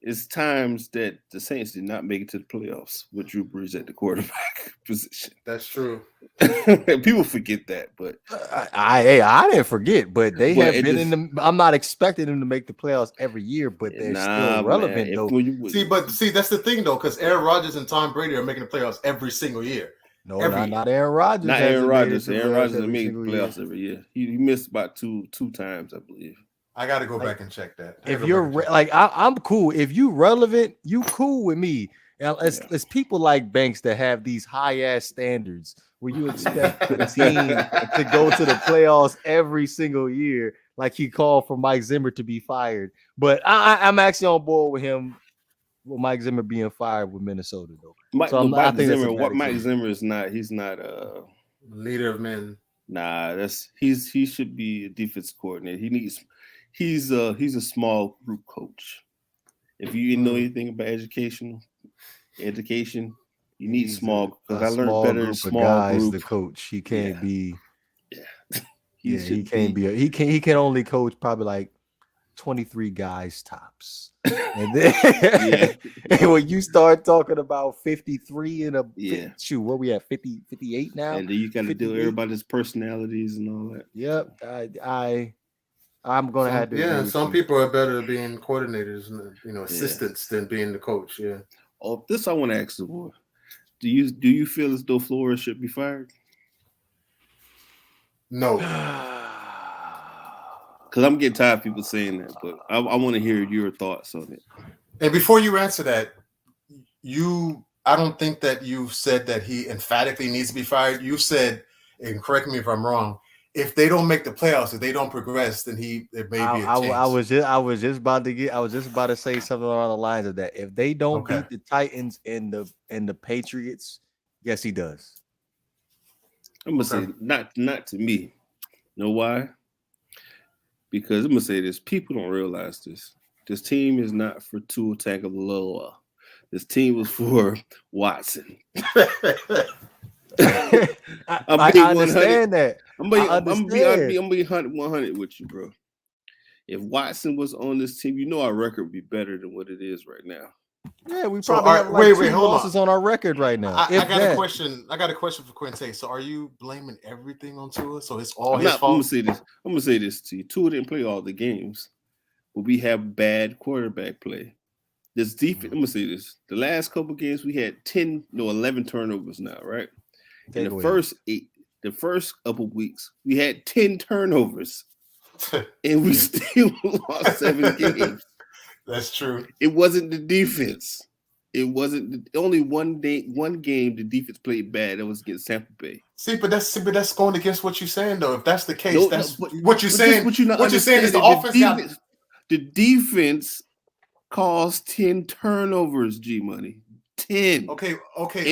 it's times that the Saints did not make it to the playoffs with Drew Brees at the quarterback position. That's true. People forget that, but I didn't forget. But they have been in the. I'm not expecting them to make the playoffs every year, but they're still relevant though. See, that's the thing though, because Aaron Rodgers and Tom Brady are making the playoffs every single year. No, not Aaron Rodgers. Not Aaron Rodgers. Aaron Rodgers has made the playoffs every year. He missed about two times, I believe. I got to go back and check that. If you're I'm cool. If you relevant, you cool with me. It's people like Banks that have these high ass standards where you expect the team to go to the playoffs every single year, like he called for Mike Zimmer to be fired. But I'm actually on board with him. With Mike Zimmer being fired with Minnesota, though. Mike Zimmer is not. He's not a leader of men. Nah, he should be a defense coordinator. He's a small group coach. If you know anything about education, you need small. Because I learned better in small group. The coach, he can't be. Yeah, he can't be. He can only coach probably like 23 guys tops. And then and when you start talking about 53 in shoot, where we at 50, 58 now? And then you got to deal with everybody's personalities and all that. Yep. I'm gonna have to. Yeah, some people are better at being coordinators, assistants than being the coach. Yeah. Oh, this I want to ask the boy. Do you feel as though Flores should be fired? No. Because I'm getting tired of people saying that, but I want to hear your thoughts on it. And before you answer that, I don't think that you said that he emphatically needs to be fired. You said, and correct me if I'm wrong, if they don't make the playoffs, if they don't progress, then there may be a chance. I was just about to say something along the lines of that. If they don't beat the Titans and the Patriots, yes, he does. I'm gonna say not to me. You know why? Because I'm gonna say this: people don't realize this. This team is not for Tua Tagovailoa. This team was for Watson. I understand that. I'm gonna be 100 with you, bro. If Watson was on this team, our record would be better than what it is right now. Yeah, we probably have like 2 losses on our record right now. I got a question. I got a question for Quinte. So, are you blaming everything on Tua? So it's all his fault. I'm gonna say this to you. Tua didn't play all the games, but we have bad quarterback play. This defense. I'm gonna say this. The last couple games we had 11 turnovers now, right? In the first couple weeks we had 10 turnovers, and we still lost 7 games. That's true. It wasn't the defense. It wasn't only one game the defense played bad. That was against Tampa Bay. See, but that's going against what you're saying, though. If that's the case, No, that's but what you're saying. What you're saying is the offense the defense caused 10 turnovers. G Money 10. Okay.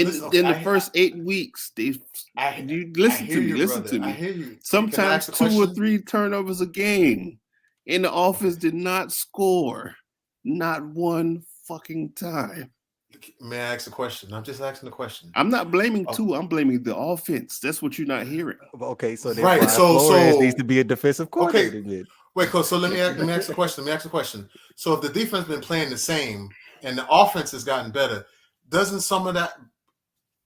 In the first 8 weeks, listen to me. I hear you. Sometimes 2 or 3 turnovers a game, and the offense did not score, not one fucking time. May I ask a question? I'm just asking a question. I'm not blaming Tua. I'm blaming the offense. That's what you're not hearing. Okay, so then Right. Flores needs to be a defensive coordinator. Okay. Wait, so let me ask a question. So if the defense been playing the same and the offense has gotten better, doesn't some of that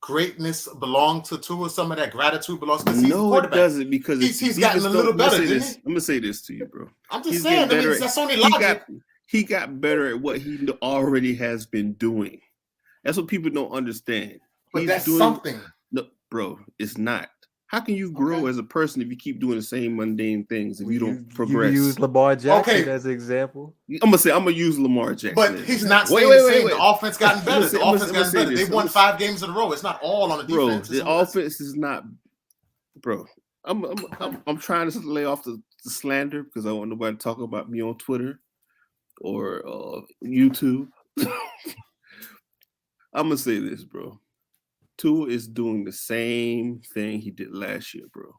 greatness belong to Tua? Some of that gratitude belongs to No, it doesn't, because he's gotten a little better. I'm gonna say this to you, bro. I'm just saying. That's only logic. He got better at what he already has been doing. That's what people don't understand. But that's something. No, bro, it's not. How can you grow as a person if you keep doing the same mundane things if you don't progress? You use Lamar Jackson as an example. I'm gonna use Lamar Jackson. But he's not saying the same. The offense gotten better. The offense gotten better. They won 5 games in a row. It's not all on the defense. Bro, the offense is not. Bro, I'm trying to lay off the slander because I want nobody to talk about me on Twitter or YouTube. I'm gonna say this, bro. Tua is doing the same thing he did last year, bro.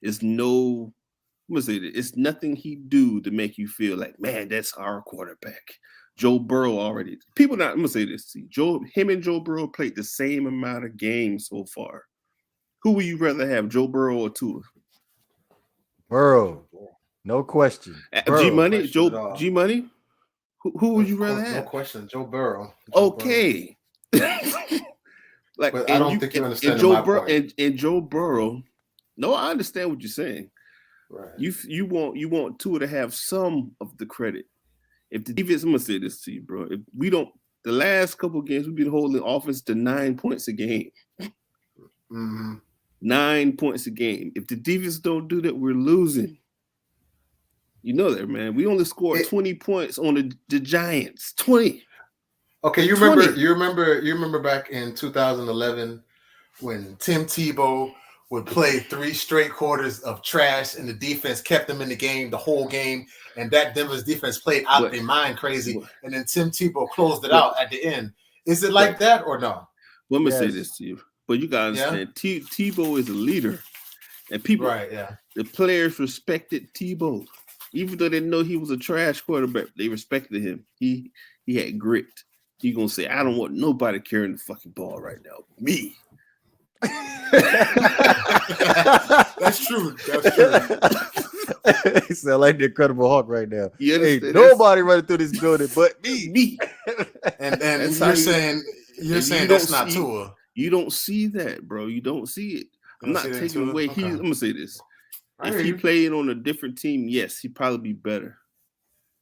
I'm gonna say this. It's nothing he do to make you feel like, man, that's our quarterback. Joe Burrow already. I'm gonna say this. See, him and Joe Burrow played the same amount of games so far. Who would you rather have, Joe Burrow or Tua? Burrow, no question. G Money, G Money. Who would you rather have? No question, Joe Burrow. Okay. But I don't think you understand my point. And Joe Burrow. No, I understand what you're saying. Right. You want Tua to have some of the credit. If the defense, I'm gonna say this to you, bro. If we don't, the last couple of games we've been holding offense to 9 points a game. Mm-hmm. 9 points a game. If the defense don't do that, we're losing. You know that, man. We only scored 20 points on the Giants. 20. Okay, you remember back in 2011 when Tim Tebow would play 3 straight quarters of trash and the defense kept them in the game the whole game, and that Denver's defense played out of their mind crazy, and then Tim Tebow closed it out at the end. Is it like that or no? Let me say this to you, but you gotta understand, Tebow is a leader, and people, the players respected Tebow, even though they know he was a trash quarterback. They respected him. He had grit. He gonna say, I don't want nobody carrying the fucking ball right now. Me. That's true. He sound like the Incredible Hulk right now. Hey, nobody running through this building but me. And you're saying that's not Tua. You don't see that, bro. You don't see it. I'm not taking away. I'm gonna say this. If he played on a different team, yes, he'd probably be better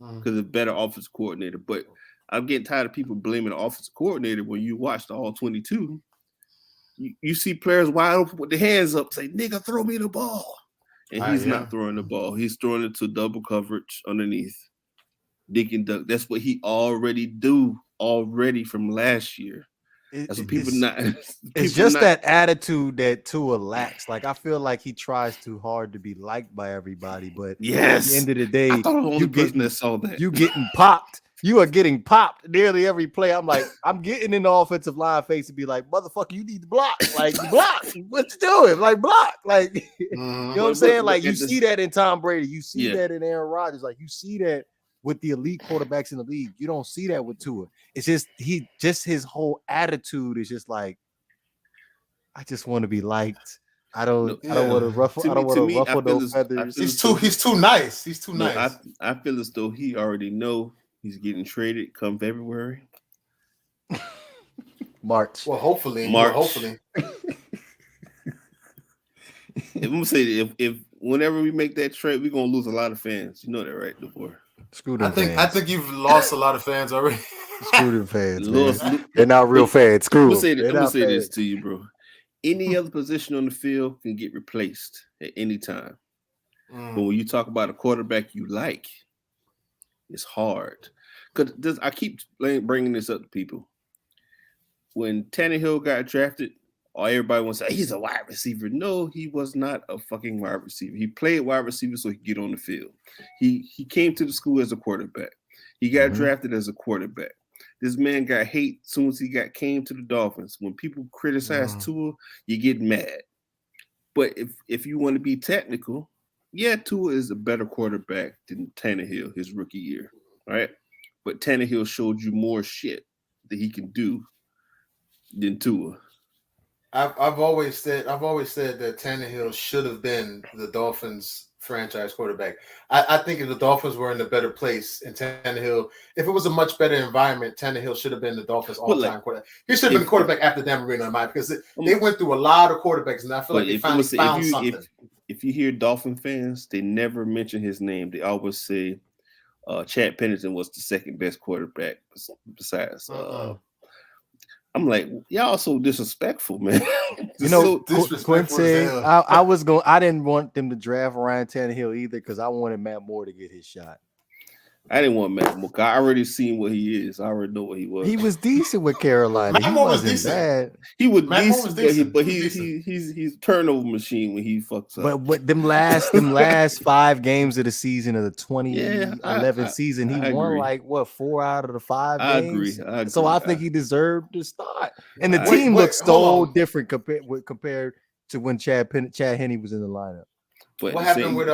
because of a better offensive coordinator. But I'm getting tired of people blaming the offensive coordinator when you watch the all 22. You see players wide open with their hands up, say, nigga, throw me the ball. And he's not throwing the ball. He's throwing it to double coverage underneath. Dick and duck. That's what he already from last year. That's what people not. It's just that attitude that Tua lacks. Like, I feel like he tries too hard to be liked by everybody, but at the end of the day, I thought I was the only person that saw that. You getting popped. You are getting popped nearly every play. I'm like, I'm getting in the offensive line face to be like, motherfucker, you need to block. Like, block. What you doing? Like, block. Like, you know what I'm saying? Like, you see that in Tom Brady. You see that in Aaron Rodgers. Like, you see that with the elite quarterbacks in the league. You don't see that with Tua. It's just his whole attitude is just like, I just want to be liked. I don't want to ruffle. I don't want to ruffle those feathers. He's too nice. He's too nice. I feel as though he already know he's getting traded come February. March. Well, hopefully. I'm gonna say if whenever we make that trade, we're gonna lose a lot of fans. You know that, right, DeBoer? Screw them I think you've lost a lot of fans already. Screw them fans. They're not real fans. Screw them. I'm gonna say this to you, bro. Any other position on the field can get replaced at any time. But when you talk about a quarterback you like, it's hard. Because I keep bringing this up to people. when Tannehill got drafted, everybody wants to say he's a wide receiver. No, he was not a fucking wide receiver. He played wide receiver so he could get on the field. He came to the school as a quarterback. He got drafted as a quarterback. This man got hate as soon as he came to the Dolphins. When people criticize Tua, you get mad. But if you want to be technical, yeah, Tua is a better quarterback than Tannehill his rookie year, right? But Tannehill showed you more shit that he can do than Tua. I've always said that Tannehill should have been the Dolphins franchise quarterback. I think if the Dolphins were in a better place and Tannehill, if it was a much better environment, Tannehill should have been the Dolphins all-time quarterback. He should have been the quarterback after Dan Marino in mind because they went through a lot of quarterbacks and I feel like they finally found something. If you hear Dolphin fans, they never mention his name. They always say Chad Pennington was the second best quarterback besides. I'm like, y'all so disrespectful, man. You know, Quincy, I didn't want them to draft Ryan Tannehill either because I wanted Matt Moore to get his shot. I didn't want Matt Moore. I already seen what he is. I already know what he was. He was decent with Carolina. He wasn't bad. He was decent, but he's a turnover machine when he fucks up. But them last 5 games of the season of the 2011 season, he won like 4 out of the 5 games. I agree. So I think he deserved to start. And the team looked so different compared to when Chad Henne was in the lineup. But what happened with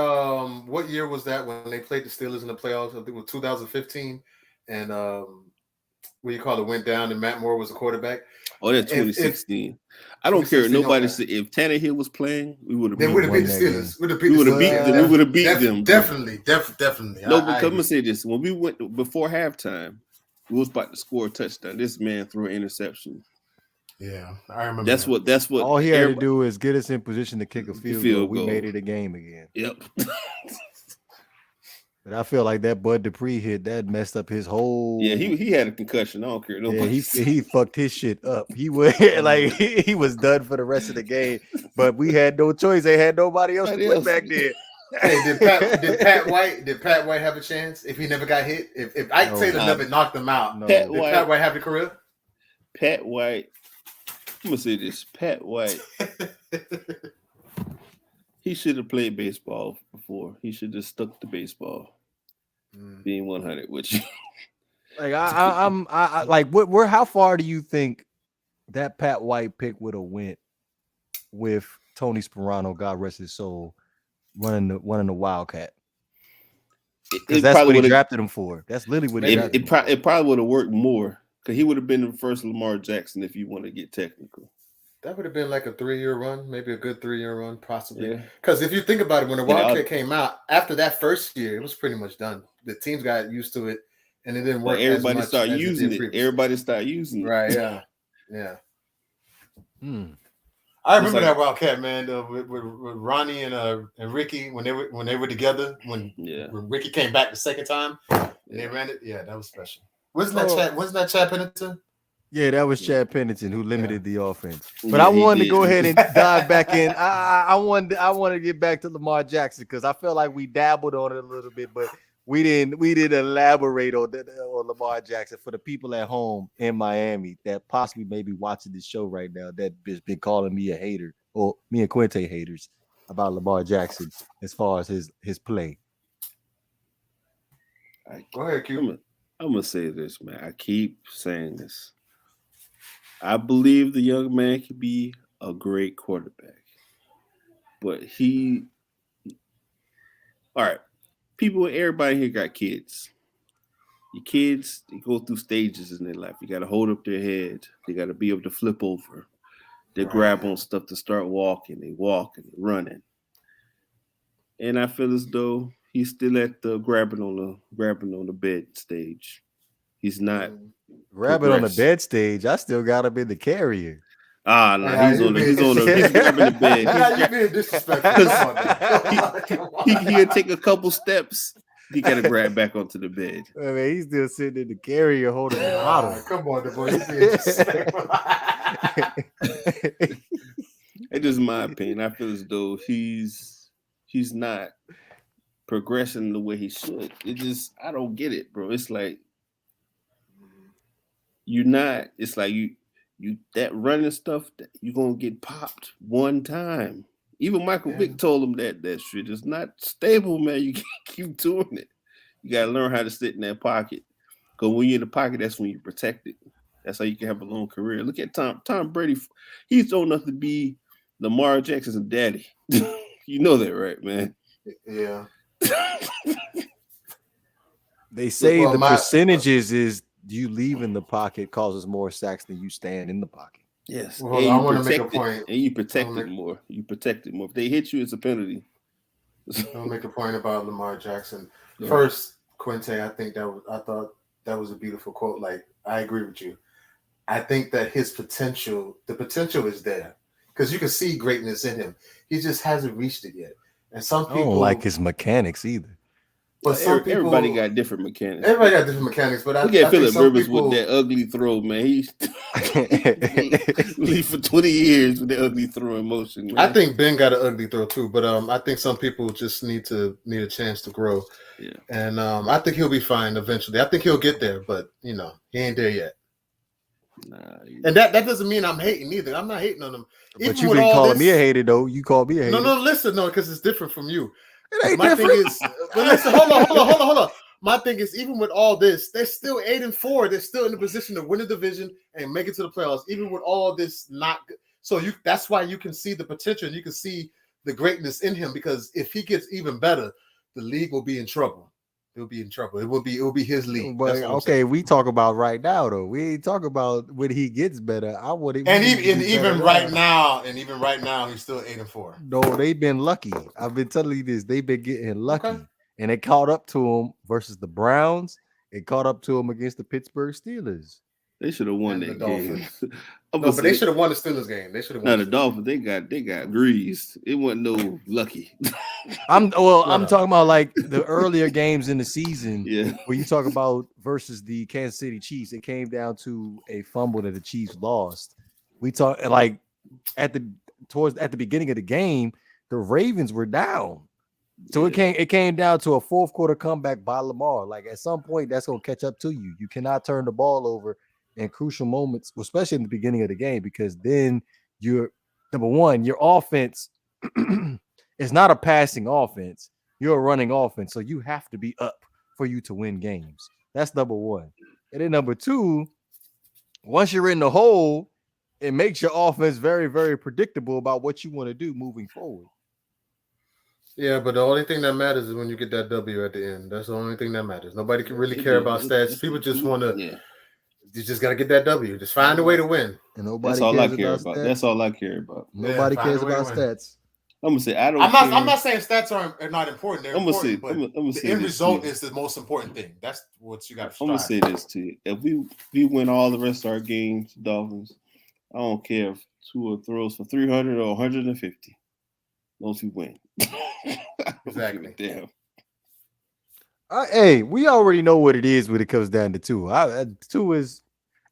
what year was that when they played the Steelers in the playoffs? I think it was 2015, and went down and Matt Moore was the quarterback. Oh, that's 2016. I don't care. Nobody said if Tannehill was playing, we would have beat the Steelers. We would have beat them. Definitely. No, but come and say this: when we went before halftime, we was about to score a touchdown. This man threw an interception. Yeah, I remember. That's what. All he had to do is get us in position to kick a field goal. We made it a game again. Yep. But I feel like that Bud Dupree hit that messed up his whole. Yeah, he had a concussion. I don't care. Yeah, he fucked his shit up. He was like he was done for the rest of the game. But we had no choice. They had nobody else to put back there. Hey, did Pat White have a chance if he never got hit? If Ike Taylor never knocked him out, did Pat White have a career? Pat White. I'm gonna say this: Pat White. He should have played baseball before. He should have stuck to baseball. Being 100 with you. Like I'm like where how far do you think that Pat White pick would have went with Tony Sperano, God rest his soul, running the Wildcat? Because that's what he drafted him for. That's literally what he drafted him for. It probably would have worked more because he would have been the first Lamar Jackson if you want to get technical. That would have been like a 3-year run, maybe a good 3-year run, possibly. Because if you think about it, when the Wildcat came out, after that first year, it was pretty much done. The teams got used to it, and it didn't work. Everybody started using it. Everybody started using it. Right? Yeah. I remember that Wildcat, man, with Ronnie and Ricky when they were together. When Ricky came back the second time and they ran it. Yeah, that was special. Wasn't that Chad Pennington? Yeah, that was Chad Pennington who limited the offense. But I wanted to go ahead and dive back in. I wanted to get back to Lamar Jackson because I felt like we dabbled on it a little bit, but we didn't elaborate on Lamar Jackson. For the people at home in Miami that possibly may be watching this show right now that has been calling me a hater, or me and Quinte haters about Lamar Jackson as far as his play. Go ahead, Q. I'm gonna say this, man. I keep saying this. I believe the young man could be a great quarterback, but all right. Everybody here got kids. Your kids, they go through stages in their life. You got to hold up their head. They got to be able to flip over. They grab on stuff to start walking. They walk and they're running. And I feel as though he's still at the grabbing on the bed stage. He's not grabbing on the bed stage. I still got him in the carrier. No, he's grabbing the bed. You're being disrespectful. He'll take a couple steps. He got to grab back onto the bed. I mean, he's still sitting in the carrier holding the bottle. Come on, the boy. You're being disrespectful. It's just my opinion. I feel as though he's not progressing the way he should. I don't get it, bro. It's like you're not. It's like that running stuff, you're gonna get popped one time. Even Michael Vick told him that shit is not stable, man. You can't keep doing it. You gotta learn how to sit in that pocket. Because when you're in the pocket, that's when you protect it. That's how you can have a long career. Look at Tom Brady. He's old enough to be Lamar Jackson's daddy. You know that, right, man? Yeah. They say the percentages is you leave in the pocket causes more sacks than you stand in the pocket. Yes. Well, I want to make a point. And you protect it more. You protect it more. If they hit you, it's a penalty. I'll make a point about Lamar Jackson. Yeah. First, Quinte, I thought that was a beautiful quote. Like, I agree with you. I think that the potential is there because you can see greatness in him. He just hasn't reached it yet. And some people don't like his mechanics either. But everybody got different mechanics. Everybody got different mechanics, but look at Phillip Rivers with that ugly throw, man. He leave for 20 years with that ugly throwing motion. Man. I think Ben got an ugly throw too, but I think some people just need a chance to grow. Yeah, and I think he'll be fine eventually. I think he'll get there, but he ain't there yet. Nah, and that doesn't mean I'm hating either. I'm not hating on him. But you've been calling me a hater, though. You called me a hater. No, listen, because it's different from you. My thing is, but listen, hold on. My thing is, even with all this, they're still 8-4. They're still in the position to win the division and make it to the playoffs. Even with all this, that's why you can see the potential. And you can see the greatness in him because if he gets even better, the league will be in trouble. He'll be in trouble. It will be his league. But okay, we talk about right now though. We ain't talk about when he gets better. I would even right now, he's still 8-4. No, they've been lucky. I've been telling you this. They've been getting lucky, and it caught up to him versus the Browns. It caught up to him against the Pittsburgh Steelers. They should have won that game. But they should have won the Steelers game. They should have won. No, the Dolphins, they got greased. It wasn't no lucky. I'm talking about like the earlier games in the season. Yeah. Where you talk about versus the Kansas City Chiefs, it came down to a fumble that the Chiefs lost. We talk like at the beginning of the game, the Ravens were down. So it came down to a fourth quarter comeback by Lamar. Like at some point, that's gonna catch up to you. You cannot turn the ball over in crucial moments, especially in the beginning of the game, because then you're number one, your offense is not a passing offense, you're a running offense. So you have to be up for you to win games. That's number one. And then number two, once you're in the hole, it makes your offense very, very predictable about what you want to do moving forward. Yeah, but the only thing that matters is when you get that W at the end. That's the only thing that matters. Nobody can really care about stats. People just want to. Yeah. You just got to get that W. Just find a way to win. And nobody That's all I care about. That's all I care about. Nobody cares about stats. I'm gonna say I'm not saying stats are not important. They're important, but the end result is the most important thing. That's what you got to strive. I'm gonna say this to you: if we win all the rest of our games, Dolphins, I don't care if Tua throws for 300 or 150. Those who win. Exactly. Damn. Hey, we already know what it is when it comes down to Tua. Tua is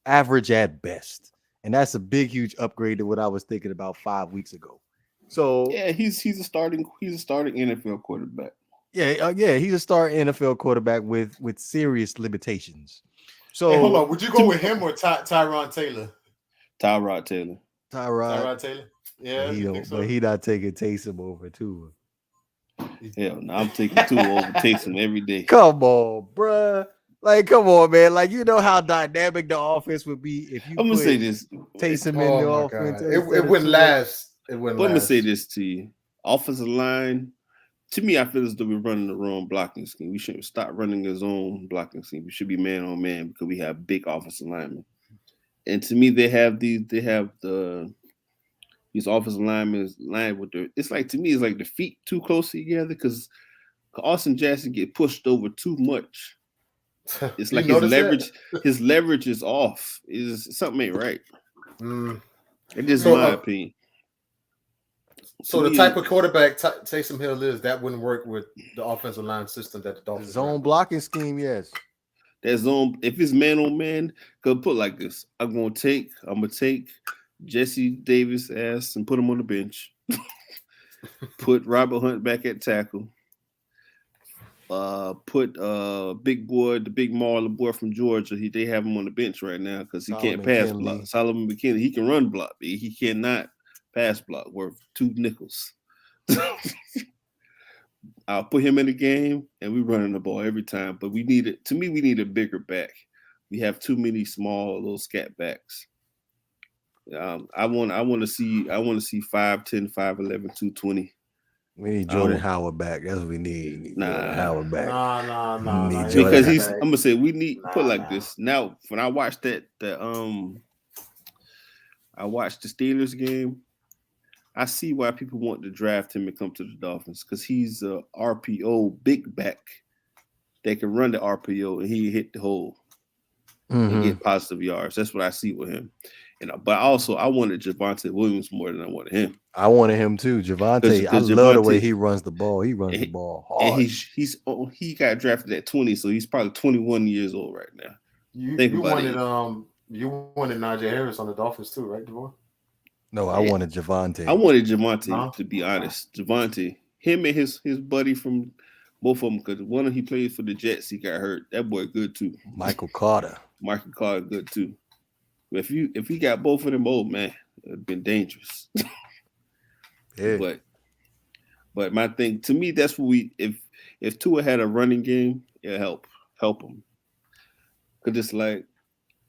average at best, and that's a big, huge upgrade to what I was thinking about 5 weeks ago. So yeah, he's a starting NFL quarterback. Yeah, he's a starting NFL quarterback with serious limitations. So hey, hold on, would you go with him or Tyrod Taylor? Tyrod Taylor. Tyrod Taylor. Yeah, but he not taking Taysom over Tua. Hell no, I'm taking Tua over Taysom every day. Come on, bruh. Like, come on, man. Like, you know how dynamic the offense would be if you. I'm gonna say this: Taysom in the offense. It wouldn't last. It wouldn't. Let me say this to you: offensive line. To me, I feel as though we're running the wrong blocking scheme. We should stop running his own blocking scheme. We should be man on man because we have big offensive linemen. And to me, these offensive linemen line with it's like the feet too close together because Austin Jackson get pushed over too much. It's like his leverage is off. Something ain't right. It is my opinion. So the type of quarterback Taysom Hill is, that wouldn't work with the offensive line system that the Dolphins zone blocking scheme, yes. That zone, if it's man on man, go put like this. I'm gonna take Jesse Davis ass and put him on the bench. Put Robert Hunt back at tackle. put big boy, the big Marlon boy from Georgia. They have him on the bench right now because he can't pass block. Solomon McKinley, he can run block, but he cannot pass block. Worth 2 nickels. I'll put him in the game, and we're running the ball every time. But we need it. To me, we need a bigger back. We have too many small little scat backs. I want to see 5'10", 5'11", 220. We need Jordan Howard back. That's what we need. Nah, Howard back. Nah. Because I'm gonna say we need put like this. Now, when I watched I watched the Steelers game. I see why people want to draft him and come to the Dolphins because he's a RPO big back that can run the RPO and he hit the hole and get positive yards. That's what I see with him. But also I wanted Javonte Williams more than I wanted him. I wanted him too. Javonte, I love the way he runs the ball. He runs the ball hard. And he got drafted at 20, so he's probably 21 years old right now. You wanted Najee Harris on the Dolphins too, right, Devon? No, I wanted Javonte. I wanted Javonte, to be honest. Javonte, him and his buddy from both of them, because one of he played for the Jets, he got hurt. That boy good too. Michael Carter good too. If he got both of them, oh man, it'd been dangerous. Yeah. But my thing, to me, that's what if Tua had a running game, it'll help him. Cause it's like,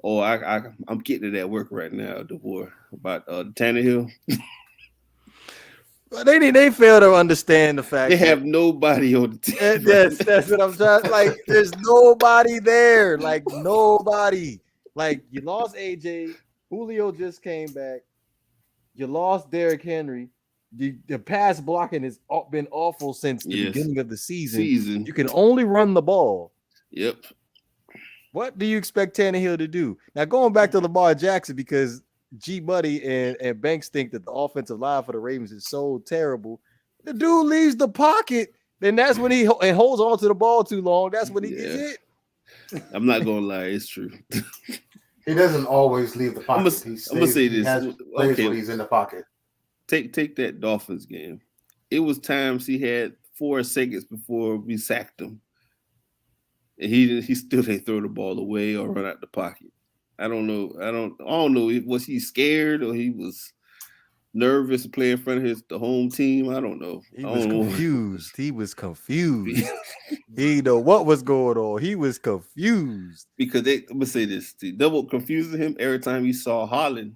I'm getting to that work right now, DeVore, about Tannehill. They fail to understand the fact they have nobody on the team. Yes, that's what I'm trying. Like, there's nobody there. Like, nobody. Like, you lost AJ. Julio just came back. You lost Derrick Henry. The pass blocking has been awful since the beginning of the season. You can only run the ball. Yep. What do you expect Tannehill to do? Now, going back to Lamar Jackson, because G Buddy and Banks think that the offensive line for the Ravens is so terrible. The dude leaves the pocket, then that's when he holds on to the ball too long. That's when he gets hit. I'm not gonna lie, it's true. He doesn't always leave the pocket. I'm gonna say this. Okay, when he's in the pocket. Take that Dolphins game. It was times he had 4 seconds before we sacked him, and he still didn't throw the ball away or run out the pocket. I don't know. Was he scared or he was nervous to play in front of the home team? I don't know. He was confused. He was confused. He didn't know what was going on. He was confused. Because I'm going to say this. The double confusing him every time he saw Holland,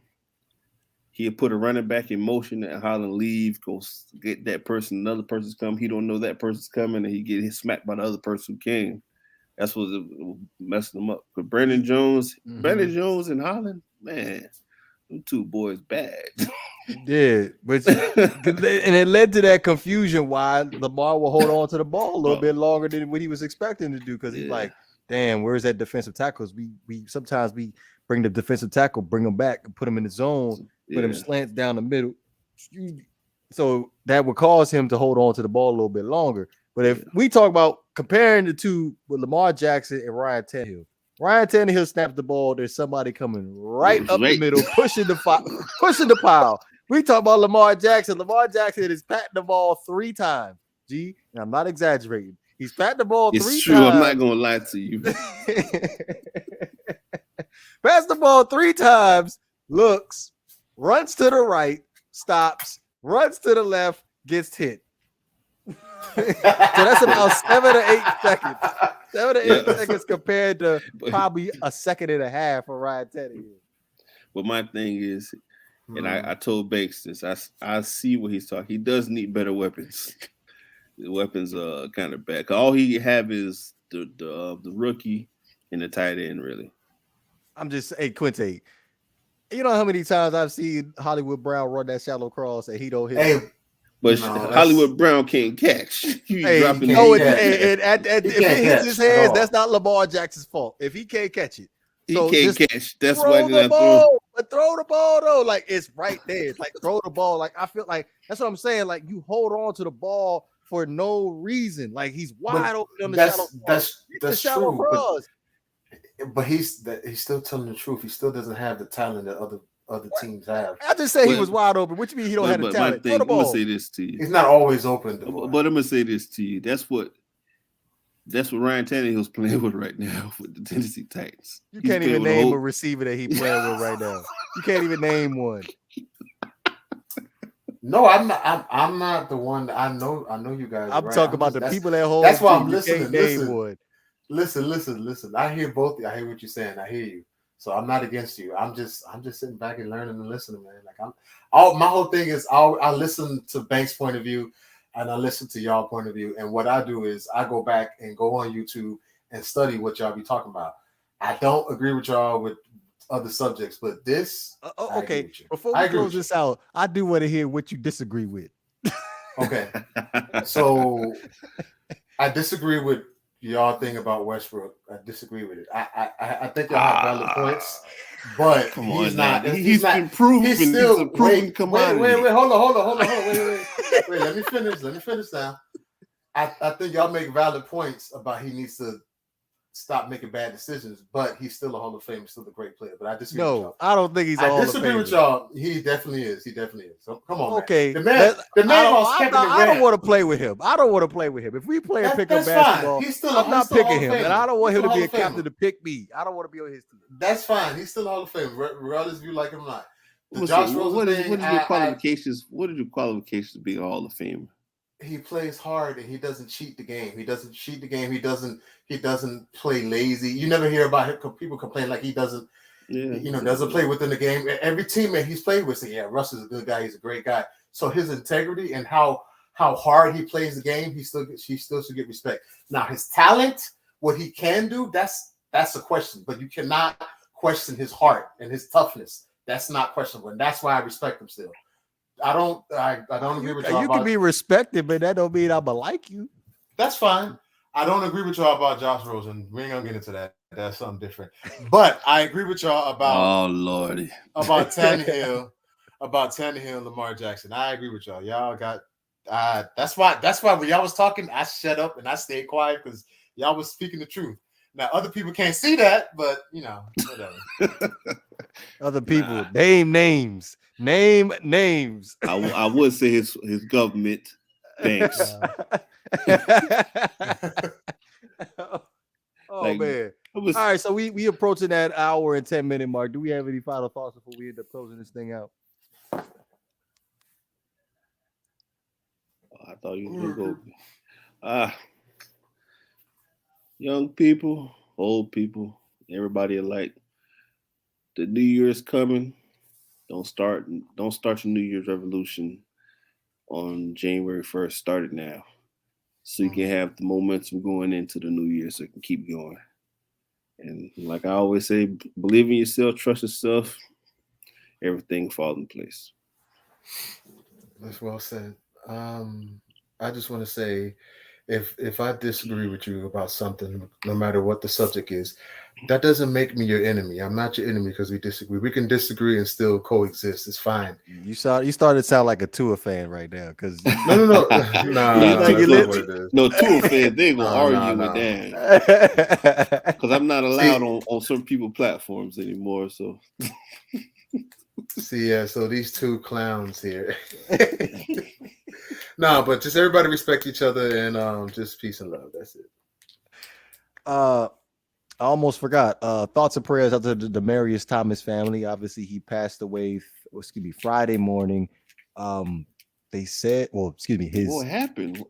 he'd put a running back in motion and Holland leave, go get that person. Another person's coming. He don't know that person's coming and he get smacked by the other person who came. That's what messing them up. But Brandon Jones and Holland, man, them two boys bad. Yeah, but and it led to that confusion why Lamar will hold on to the ball a little bit longer than what he was expecting to do because he's like, damn, where's that defensive tackle? We sometimes bring the defensive tackle, bring him back, and put him in the zone, put him slants down the middle. So that would cause him to hold on to the ball a little bit longer. But if we talk about comparing the two with Lamar Jackson and Ryan Tannehill snaps the ball, there's somebody coming right up the middle, pushing the pile. We talk about Lamar Jackson. Lamar Jackson is patting the ball 3 times. And I'm not exaggerating. He's patting the ball 3 times. It's true. I'm not going to lie to you. Pass the ball 3 times, looks, runs to the right, stops, runs to the left, gets hit. So that's about 7 or 8 seconds. 7 or 8 seconds compared to probably a second and a half for Ryan Tannehill. But my thing is, and I told Banks this, I see what he's talking. He does need better weapons. The weapons are kind of bad. All he have is the rookie and the tight end, really. I'm just, hey, Quinte, you know how many times I've seen Hollywood Brown run that shallow cross and he don't hit it? But Hollywood Brown can't catch. If it hits his hands, that's not Lamar Jackson's fault. If he can't catch it, he can't catch. That's why he's not throwing. But throw the ball though, like it's right there. It's like throw the ball. Like I feel like that's what I'm saying. Like you hold on to the ball for no reason. Like he's wide open on the shallow. That's true. But he's still telling the truth. He still doesn't have the talent that other teams have. I just say he was wide open, which means he don't have the talent. I'm gonna say this to you. He's not always open. But I'm gonna say this to you. That's what That's what Ryan Tannehill's playing with right now with the Tennessee Titans. You He's can't playing even with a name whole- a receiver that he playing with right now. You can't even name one. No, I'm not the one. I know you guys. I'm right? talking about the people at home. That's why too. I'm You listening. can't name one. Listen. I hear both. I hear what you're saying. I hear you. So I'm not against you. I'm just sitting back and learning and listening, man. Like my whole thing is I listen to Bank's point of view and I listen to y'all point of view. And what I do is I go back and go on YouTube and study what y'all be talking about. I don't agree with y'all with other subjects, but this okay. Before we close this out, I do want to hear what you disagree with. Okay. So I disagree with y'all thing about Westbrook. I disagree with it. I think y'all have valid points, but he's not. He's been proven. He's a proven commodity. Wait. Hold on. Wait. Let me finish now. I think y'all make valid points about he needs to stop making bad decisions, but he's still a Hall of Famer, still a great player. But I disagree with y'all. I don't think he's a Hall of Famer. I disagree with y'all. He definitely is. So come on, okay. Man. The man I don't want to play with him. If we play a pick-up basketball, I'm not picking him, and I don't want him to be a captain to pick me. I don't want to be on his team. That's fine. He's still a Hall of Famer, regardless if you like him or not. What is your qualifications? What are your qualifications to be a Hall of Famer? He plays hard and he doesn't cheat the game. He doesn't play lazy. You never hear about him, people complain like he doesn't, doesn't play within the game. Every teammate he's played with say, yeah, Russ is a good guy. He's a great guy. So his integrity and how hard he plays the game, he still should get respect. Now his talent, what he can do, that's a question. But you cannot question his heart and his toughness. That's not questionable, and that's why I respect him still. I don't agree with y'all. You can be respected, but that don't mean I'ma like you. That's fine. I don't agree with y'all about Josh Rosen. We ain't gonna get into that. That's something different. But I agree with y'all about Lordy. About Tannehill, Lamar Jackson. I agree with y'all. Y'all got that's why when y'all was talking, I shut up and I stayed quiet because y'all was speaking the truth. Now other people can't see that, but whatever. Other people, name names. I would say his government. Thanks. Man. All right, so we approaching that hour and 10-minute mark. Do we have any final thoughts before we end up closing this thing out? I thought you were going to go. Young people, old people, everybody alike. The New Year is coming. Don't start your New Year's revolution on January 1st. Start it now, so you can have the momentum going into the new year, so you can keep going. And like I always say, believe in yourself, trust yourself. Everything falls in place. That's well said. I just want to say, if I disagree with you about something, no matter what the subject is, that doesn't make me your enemy. I'm not your enemy because we disagree. We can disagree and still coexist. It's fine. You started to sound like a Tua fan right now. Because no. No, Tua fans, they gonna argue with that. Because I'm not allowed on certain people platforms anymore. So so these two clowns here. No, but just everybody respect each other and just peace and love. That's it. I almost forgot. Thoughts and prayers out to the Demarius Thomas family. Obviously, he passed away. Friday morning. They said, what happened?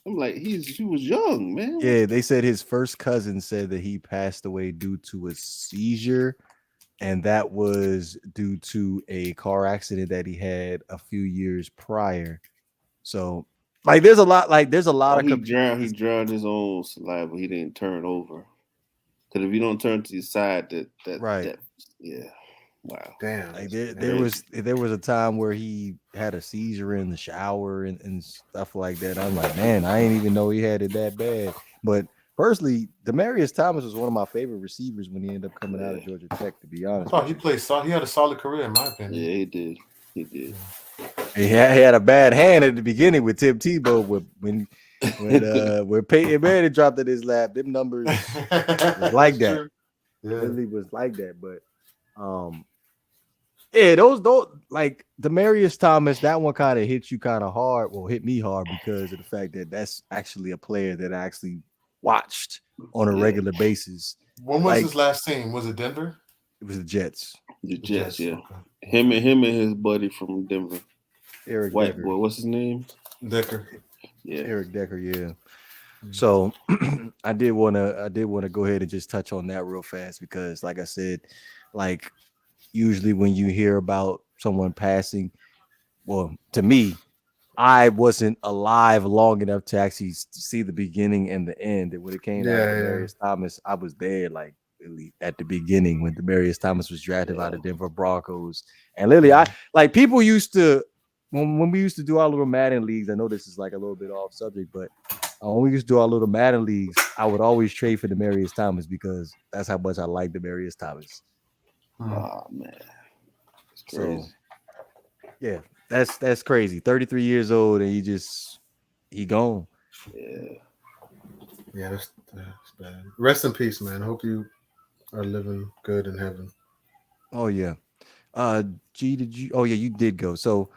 I'm like, he was young, man. Yeah, they said his first cousin said that he passed away due to a seizure, and that was due to a car accident that he had a few years prior. So, there's a lot of he drowned his own saliva. He didn't turn over. Because if you don't turn to your side, wow. Damn. There was a time where he had a seizure in the shower and stuff like that. I'm like, man, I didn't even know he had it that bad. But personally, Demarius Thomas was one of my favorite receivers when he ended up coming out of Georgia Tech, to be honest. He had a solid career, in my opinion. Yeah, he did. He had a bad hand at the beginning with Tim Tebow when Peyton Manning dropped in his lap. Them numbers was like that. Yeah. Really was like that. But those like Demarius Thomas, that one kind of hit you kind of hard. Well, hit me hard because of the fact that that's actually a player that I actually watched on a Yeah. regular basis. When was Like- his last team? Was it Denver? It was the Jets. The Jets, yeah. Okay. Him and his buddy from Denver, Eric white Decker. boy. What's his name? Decker. Yeah. Eric Decker, yeah. Mhm. So I did wanna go ahead and just touch on that real fast because, like I said, like usually when you hear about someone passing, well, to me, I wasn't alive long enough to actually see the beginning and the end. And when it came down to Yeah, yeah. Demarius Thomas, I was there like really at the beginning when Demarius Thomas was drafted by the Denver Broncos. And literally, I like people used to when we used to do our little Madden leagues. I know this is like a little bit off subject, but when we used to do our little Madden leagues, I would always trade for Demarius Thomas because that's how much I like Demarius Thomas. Oh man, it's So crazy. yeah, that's crazy. 33 years old and he gone. Yeah. Yeah, that's bad. Rest in peace, man. Hope you are living good in heaven. Oh yeah. G, did you? Oh yeah, you did go. So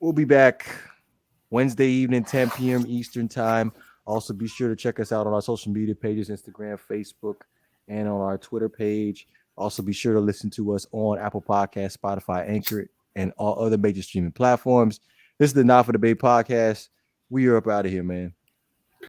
we'll be back Wednesday evening, 10 p.m. Eastern time. Also, be sure to check us out on our social media pages, Instagram, Facebook, and on our Twitter page. Also, be sure to listen to us on Apple Podcasts, Spotify, Anchor, and all other major streaming platforms. This is the Not for Debate podcast. We are up out of here, man.